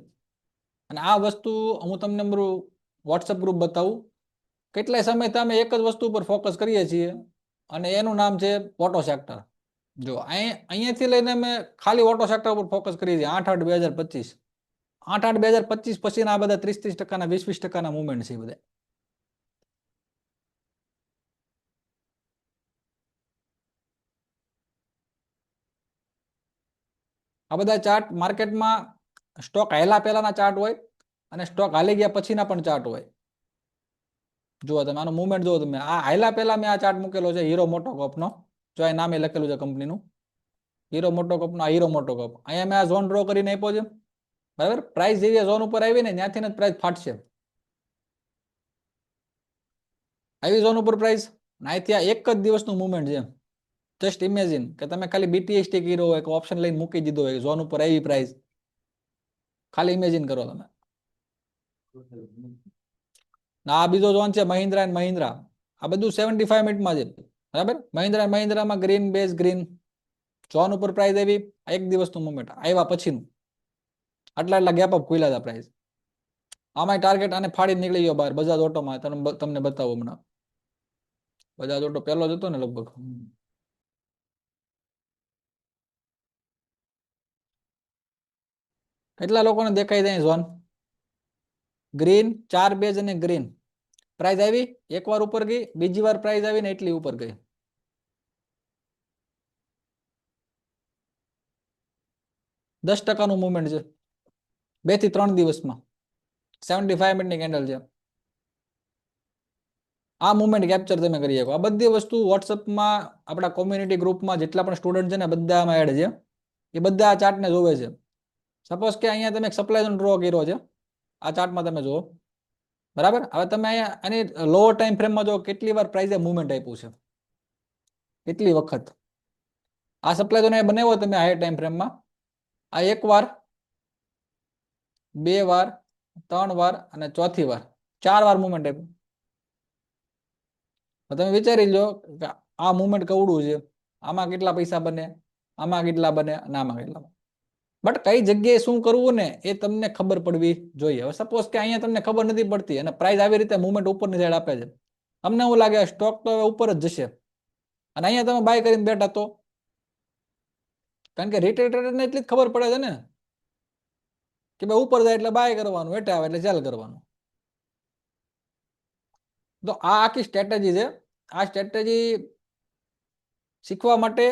અને આ વસ્તુ હું તમને મારું વોટ્સઅપ ગ્રુપ બતાવું. કેટલાય સમય તમે એક જ વસ્તુ પર ફોકસ કરીએ છીએ અને એનું નામ છે ઓટો સેક્ટર. જો અહીંયાથી લઈને અમે ખાલી ઓટો સેક્ટર ઉપર ફોકસ કરીએ છીએ 8/8/2025. 8/8/2025 પછીના આ બધા 30-30%, 20-20% મુવમેન્ટ છે બધા. આ બધા ચાર્ટ માર્કેટમાં સ્ટોક હાલ્યા પહેલાના ચાર્ટ હોય અને સ્ટોક હાલી ગયા પછીના પણ ચાર્ટ હોય. જુઓ તમે આનો મુવમેન્ટ જુઓ તમે. આ હાલ્યા પહેલા મેં આ ચાર્ટ મૂકેલો છે હીરો મોટોકોર્પનો. જો આ નામે લખેલું છે કંપનીનું, હીરો મોટોકોર્પનો. આ હીરો મોટોકોર્પ. અહીંયા મેં આ ઝોન ડ્રો કરીને આપ્યો છે. બરાબર? પ્રાઇસ જેવી ઝોન ઉપર આવી ને ત્યાંથી જ પ્રાઇસ ફાટશે. આવી ઝોન ઉપર પ્રાઇસ, અહીંથી આ એક જ દિવસનું મુવમેન્ટ છે. જસ્ટ ઇમેજિન કે તમે ખાલી બીટીએસટી કર્યો હોય કે ઓપ્શન લઈને મૂકી દીધો હોય, ઝોન ઉપર આવી પ્રાઇસ. ખાલી ઇમેજિન કરો તમે. આ બીજો ઝોન છે મહિન્દ્રા એન્ડ મહિન્દ્રા. આ બધું 75 મિનિટમાં છે. બરાબર? મહિન્દ્રા એન્ડ મહિન્દ્રામાં ગ્રીન બેઝ ગ્રીન ઝોન ઉપર પ્રાઇસ આવી. એક દિવસનું મુવમેન્ટ આવ્યા પછીનું આટલા ગેપ અપ ખુલ્યા હતા પ્રાઇસ. આમાં ટાર્ગેટ આને ફાડી નીકળી ગયો બહાર. બજાજ ઓટોમાં તમને બતાવો હમણાં. બજાજ ઓટો પહેલો જ હતો ને લગભગ. કેટલા લોકોને દેખાય છે ઝોન? ગ્રીન 4 બેઝ અને ગ્રીન પ્રાઇસ આવી, એકવાર ઉપર ગઈ, બીજી વાર પ્રાઇસ આવી ને એટલી ઉપર ગઈ. %10 મુવમેન્ટ છે 2 થી 3 દિવસમાં. 75 મિનિટની કેન્ડલ છે. આ મુવમેન્ટ કેપ્ચર તમે કરી શકો. આ બધી વસ્તુ વોટ્સઅપમાં આપણા કોમ્યુનિટી ગ્રુપમાં જેટલા પણ સ્ટુડન્ટ છે ને બધામાં એડ છે. એ બધા આ ચાર્ટને જોવે છે. સપોઝ કે અહીંયા તમે સપ્લાય ઝોન ડ્રો કર્યો છે, આ ચાર્ટમાં તમે જુઓ. બરાબર? હવે તમે અહીંયા આની લોઅર ટાઈમ ફ્રેમમાં જો કેટલી વાર પ્રાઇસે મુવમેન્ટ આપ્યું છે, કેટલી વખત. આ સપ્લાય ઝોન બનાવ્યો તમે હાઈ ટાઈમ ફ્રેમમાં. આ 1 વાર, 2 વાર, 3 વાર અને 4થી વાર, 4 વાર મુવમેન્ટ આપ્યું. તમે વિચારી લો કે આ મુવમેન્ટ કવડું છે, આમાં કેટલા પૈસા બને, આમાં કેટલા બને અને આમાં કેટલા બને. બટ કઈ જગ્યાએ શું કરવું ને એ તમને ખબર પડવી જોઈએ. હવે સપોઝ કે અહીંયા તમને ખબર નથી પડતી અને પ્રાઇસ આવી રીતે મુવમેન્ટ ઉપરની સાઈડ આપે છે, તમને એવું લાગે સ્ટોક તો હવે ઉપર જ જશે અને અહીંયા તમે બાય કરીને બેઠા તો, કારણ કે રિટેલ ટ્રેડરને એટલી જ ખબર પડે છે ને કે ભાઈ ઉપર જાય એટલે બાય કરવાનું, હેઠે આવે એટલે સેલ કરવાનું. તો આ આખી સ્ટ્રેટેજી છે. આ સ્ટ્રેટેજી શીખવા માટે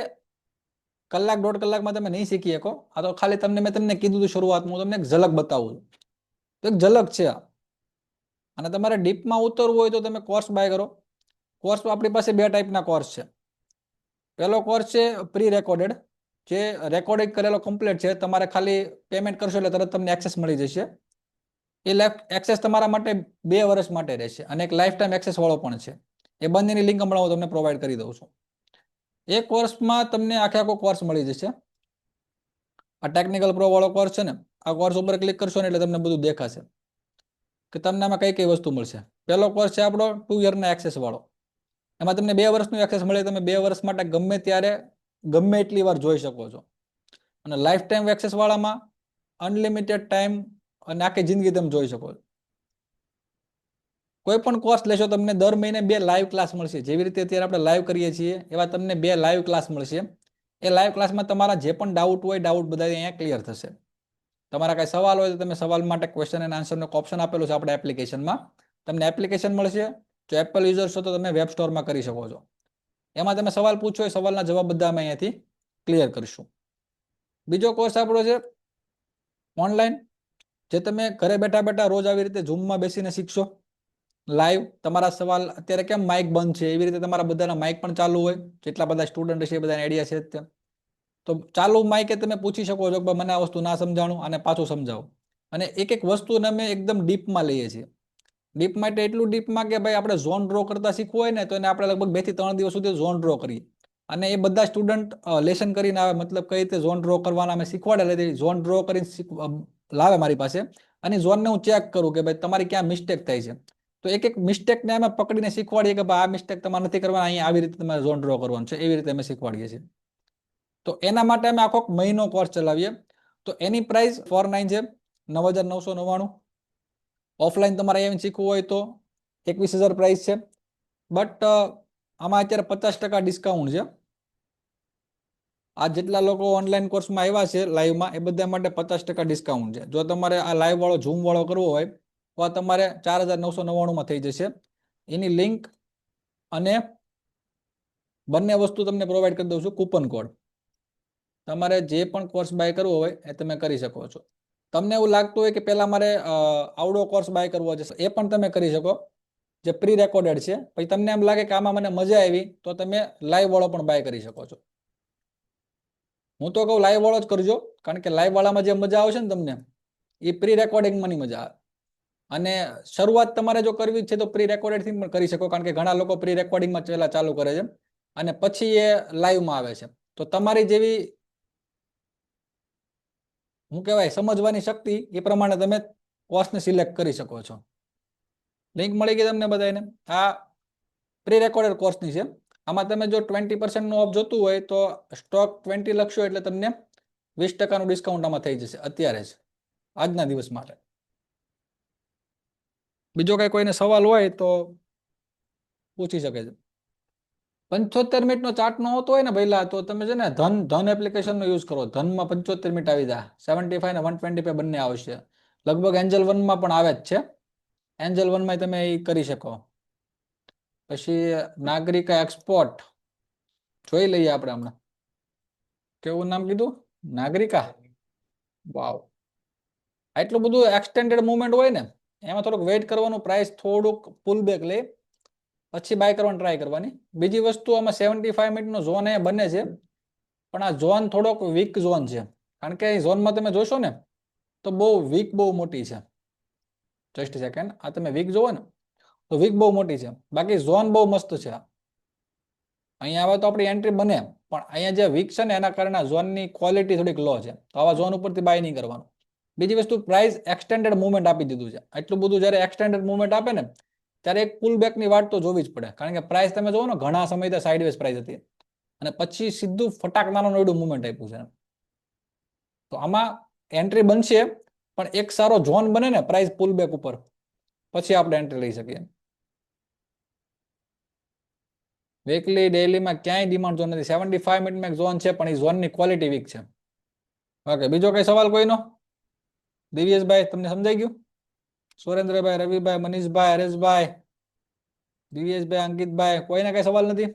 કલાક 1.5 કલાકમાં તમે નહીં શીખી શકો. આ તો ખાલી મેં તમને કીધું હતું શરૂઆતમાં, તમને એક ઝલક બતાવું છું. તો એક ઝલક છે. અને તમારે ડીપમાં ઉતરવું હોય તો તમે કોર્સ બાય કરો. કોર્સ આપણી પાસે 2 ટાઈપના કોર્સ છે. પહેલો કોર્સ છે પ્રી રેકોર્ડેડ, જે રેકોર્ડિંગ કરેલો કમ્પ્લીટ છે. તમારે ખાલી પેમેન્ટ કરશો એટલે તરત તમને એક્સેસ મળી જશે. એ એક્સેસ તમારા માટે 2 વર્ષ માટે રહેશે, અને એક લાઈફ ટાઈમ એક્સેસ વાળો પણ છે. એ બંનેની લિંક હમણાં હું તમને પ્રોવાઈડ કરી દઉં છું. એ કોર્સમાં તમને આખો કોર્સ મળી જશે. આ ટેકનિકલ પ્રો વાળો કોર્સ છે ને, આ કોર્સ ઉપર ક્લિક કરશો ને એટલે તમને બધું દેખાશે કે તમને આમાં કઈ કઈ વસ્તુ મળશે. પહેલો કોર્સ છે આપણો 2 યરના એક્સેસ વાળો. એમાં તમને 2 વર્ષનું એક્સેસ મળે. તમે 2 વર્ષ માટે ગમે ત્યારે ગમે એટલી વાર જોઈ શકો છો. અને લાઈફ ટાઈમ એક્સેસ વાળામાં અનલિમિટેડ ટાઈમ અને આખી જિંદગી તમે જોઈ શકો છો. કોઈ પણ કોર્સ લેશો તમને દર મહિને 2 લાઈવ ક્લાસ મળશે. જેવી રીતે અત્યારે આપણે લાઈવ કરીએ છીએ એવા તમને 2 લાઈવ ક્લાસ મળશે. એ લાઈવ ક્લાસમાં તમારા જે પણ ડાઉટ હોય, ડાઉટ બધા અહીંયા ક્લિયર થશે. તમારા કઈ સવાલ હોય તો તમે સવાલ માટે ક્વેશ્ચન એન્ડ આન્સરનો ઓપ્શન આપેલું છે આપણે એપ્લિકેશનમાં. તમને એપ્લિકેશન મળશે. જો એપલ યુઝર છો તો તમે વેબ સ્ટોરમાં કરી શકો છો. એમાં તમે સવાલ પૂછો, એ સવાલના જવાબ બધા અમે અહીંયાથી ક્લિયર કરીશું. બીજો કોર્સ આપણો છે ઓનલાઈન, જે તમે ઘરે બેઠા બેઠા રોજ આવી રીતે ઝૂમમાં બેસીને શીખશો લાઈવ. તમારા સવાલ અત્યારે કેમ માઇક બંધ છે, એવી રીતે તમારા બધાના માઇક પણ ચાલુ હોય. જેટલા બધા સ્ટુડન્ટ છે એ બધાને આઈડિયા છે ત્યાં. તો ચાલુ માઇકે તમે પૂછી શકો છો કે મને આ વસ્તુ ના સમજાણું, અને પાછું સમજાવો. અને એક એક વસ્તુને અમે એકદમ ડીપમાં લઈએ છીએ. ડીપમાં એટલે એટલું ડીપમાં કે ભાઈ આપણે ઝોન ડ્રો કરતા શીખવું હોય ને તો એને આપણે લગભગ 2 થી 3 દિવસ સુધી ઝોન ડ્રો કરીએ. અને એ બધા સ્ટુડન્ટ લેસન કરીને આવે, મતલબ કઈ રીતે ઝોન ડ્રો કરવાના અમે શીખવાડે. ઝોન ડ્રો કરીને લાવે મારી પાસે, અને ઝોનને હું ચેક કરું કે ભાઈ તમારી ક્યાં મિસ્ટેક થાય છે. તો એક એક મિસ્ટેકને અમે પકડીને શીખવાડીએ કે ભાઈ આ મિસ્ટેક તમારે નથી કરવાના, અહીંયા આવી રીતે તમારે ઝોન ડ્રો કરવાનું છે. એવી રીતે અમે શીખવાડીએ છીએ. તો એના માટે અમે આખો મહિનો કોર્સ ચલાવીએ. તો એની પ્રાઇસ 49 છે, 9,999. ઓફલાઈન તમારે એમ શીખવું હોય તો 21,000 પ્રાઇસ છે. બટ આમાં અત્યારે 50% ડિસ્કાઉન્ટ છે. આ જેટલા લોકો ઓનલાઈન કોર્સમાં આવ્યા છે લાઈવમાં, એ બધા માટે 50% ડિસ્કાઉન્ટ છે. જો તમારે આ લાઈવ વાળો ઝૂમ વાળો કરવો હોય તો આ તમારે 4,999 થઈ જશે. એની લિંક અને બંને વસ્તુ તમને પ્રોવાઈડ કરી દઉં છું. કૂપન કોડ તમારે જે પણ કોર્સ બાય કરવો હોય એ તમે કરી શકો છો. તમને એવું લાગતું હોય કે પહેલા મારે આવડો કોર્સ બાય કરવો છે, એ પણ તમે કરી શકો, જે પ્રી રેકોર્ડેડ છે. પછી તમને એમ લાગે કે આમાં મને મજા આવી તો તમે લાઈવ વાળો પણ બાય કરી શકો છો. હું તો કહું લાઈવ વાળો જ કરજો, કારણ કે લાઈવ વાળામાં જે મજા આવશે ને તમને, એ પ્રી રેકોર્ડિંગમાં ની મજા આવે. અને શરૂઆત તમારે જો કરવી છે તો પ્રી રેકોર્ડેડ થી પણ કરી શકો, કારણ કે ઘણા લોકો પ્રી રેકોર્ડિંગમાં પહેલા ચાલુ કરે છે અને પછી એ લાઈવમાં આવે છે. તો તમારી જેવી હું કહેવાય સમજવાની શક્તિ એ પ્રમાણે તમે કોર્સને સિલેક્ટ કરી શકો છો. લિંક મળી ગઈ તમને બધાને. આ પ્રી રેકોર્ડેડ કોર્સની છે. આમાં તમે જો 20% નું ઓફ જોતું હોય તો સ્ટોક 20 લખશો એટલે તમને 20% ડિસ્કાઉન્ટ આમાં થઈ જશે અત્યારે જ, આજના દિવસ માટે. બીજો કઈ કોઈને સવાલ હોય તો પૂછી શકે છે. 75 મિનિટનો ચાર્ટ નો હોતો હોય ને પહેલા, તો તમે છે ને ધન એપ્લિકેશનનો યુઝ કરો. ધનમાં 75 મિનિટ આવી જાય. 75 ને 125 બંને આવશે. લગભગ એન્જલ 1માં પણ આવે જ છે. એન્જલ 1માં તમે એ કરી શકો. પછી નાગરિકા એક્સપોર્ટ જોઈ લઈએ આપણે હમણાં. કેવું નામ કીધું? નાગરિકા. વાવ, આટલું બધું એક્સટેન્ડેડ મુવમેન્ટ હોય ને એમાં થોડુંક વેઇટ કરવાનું. પ્રાઇસ થોડુંક પુલ બેક લે, પછી બાય કરવાની ટ્રાય કરવાની. બીજી વસ્તુ, આમાં 75 મિનિટનો ઝોન એ બને છે, પણ આ ઝોન થોડોક વીક ઝોન છે. કારણ કે ઝોનમાં તમે જોશો ને તો બહુ વીક બહુ મોટી છે. જસ્ટ સેકન્ડ, આ તમે વીક જોવો ને તો વીક બહુ મોટી છે. બાકી ઝોન બહુ મસ્ત છે. અહીંયા આવે તો આપણી એન્ટ્રી બને, પણ અહીંયા જે વીક છે ને એના કારણે ઝોનની ક્વોલિટી થોડીક લો છે. તો આવા ઝોન ઉપરથી બાય નહીં કરવાનું. બીજી વસ્તુ, પ્રાઇસ એક્સટેન્ડેડ મુવમેન્ટ આપી દીધું છે. એટલું બધું જ્યારે એક્સટેન્ડેડ મુવમેન્ટ આપે ને ત્યારે એક પુલ બેકની વાટ તો જોવી જ પડે. કારણ કે પ્રાઇસ તમે જોવો ને, ઘણા સમય સાઇડવેઝ પ્રાઇસ હતી અને પછી સીધું ફટાકનાનું એવડું મુવમેન્ટ આપ્યું છે. તો આમાં એન્ટ્રી બનશે, પણ એક સારો ઝોન બને ને પ્રાઇસ પુલ બેક ઉપર, પછી આપણે એન્ટ્રી લઈ શકીએ. વીકલી ડેઈલીમાં ક્યાંય ડિમાન્ડ ઝોન નથી. 75 મિનિટમાં એક ઝોન છે, પણ એ ઝોનની ક્વોલિટી વીક છે. ઓકે, બીજો કઈ સવાલ કોઈનો? દિવ્યેશભાઈ, તમને સમજાઈ ગયું? સુરેન્દ્રભાઈ, રવિભાઈ, મનીષભાઈ, હરેશભાઈ, દિવ્યેશભાઈ, અંકિતભાઈ, કોઈને કઈ સવાલ નથી?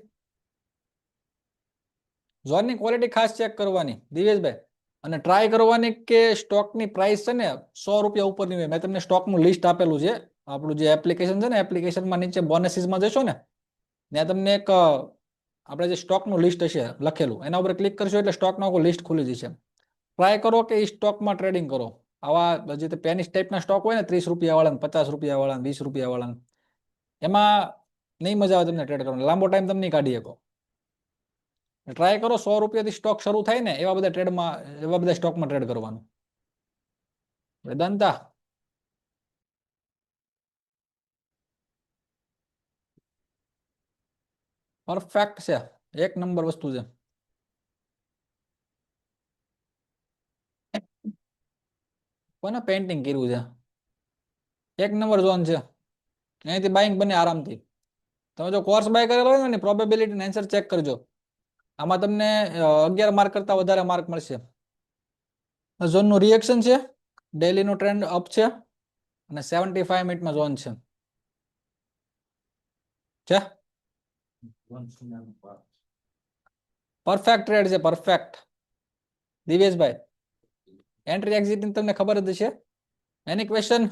ઝોનની ક્વોલિટી ખાસ ચેક કરવાની દિવ્યેશભાઈ, અને ટ્રાય કરવાની કે સ્ટોકની પ્રાઇસ છે ને 100 રૂપિયા ઉપરની હોય. મેં તમને સ્ટોકનું લિસ્ટ આપેલું છે, આપણું જે એપ્લિકેશન છે ને, એપ્લિકેશનમાં નીચે બોનસીસમાં જશો ને, ત્યાં તમને એક આપણે જે સ્ટોકનું લિસ્ટ હશે લખેલું, એના ઉપર ક્લિક કરશો એટલે સ્ટોકનો આખું લિસ્ટ ખુલી જશે. ટ્રાય કરો કે એ સ્ટોકમાં ટ્રેડિંગ કરો. આવા જે પેનિસ ટાઈપના સ્ટોક હોય ને, 30 રૂપિયા વાળા, 50 રૂપિયા વાળા, 20 રૂપિયા વાળા, એમાં નહીં મજા આવે તમને ટ્રેડ કરવાની, લાંબો ટાઈમ તમે નહીં કાઢી શકો. ટ્રાય કરો 100 રૂપિયાથી સ્ટોક શરૂ થાય ને એવા બધા સ્ટોકમાં ટ્રેડ કરવાનું. વેદાંતા, પરફેક્ટ છે, એક નંબર વસ્તુ છે. કોને પેન્ટિંગ કર્યું છે? એક નંબર ઝોન છે, અહીંથી બાઇંગ બને આરામથી. તમે જો કોર્સ બાય કરેલો હોય ને, પ્રોબેબિલિટી આન્સર ચેક કરજો. આમાં તમને 11 માર્ક કરતા વધારે માર્ક મળશે. ઝોનનું રિએક્શન છે, ડેલીનો ટ્રેન્ડ અપ છે, અને 75 મિનિટમાં ઝોન છે. પરફેક્ટ ટ્રેડ છે, પરફેક્ટ. દિવેશભાઈ, એન્ટ્રી એક્ઝિટ ની તમને ખબર જ છે. એની ક્વેશ્ચન,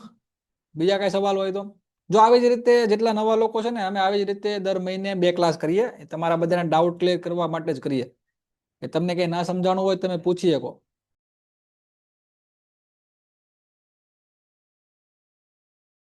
બીજા કઈ સવાલ હોય તો? જો આવી જ રીતે જેટલા નવા લોકો છે ને, અમે આવી જ રીતે દર મહિને 2 ક્લાસ કરીએ. તમારા બધાના ડાઉટ ક્લિયર કરવા માટે જ કરીએ. કે તમને કઈ ના સમજાણું હોય તમે પૂછી શકો.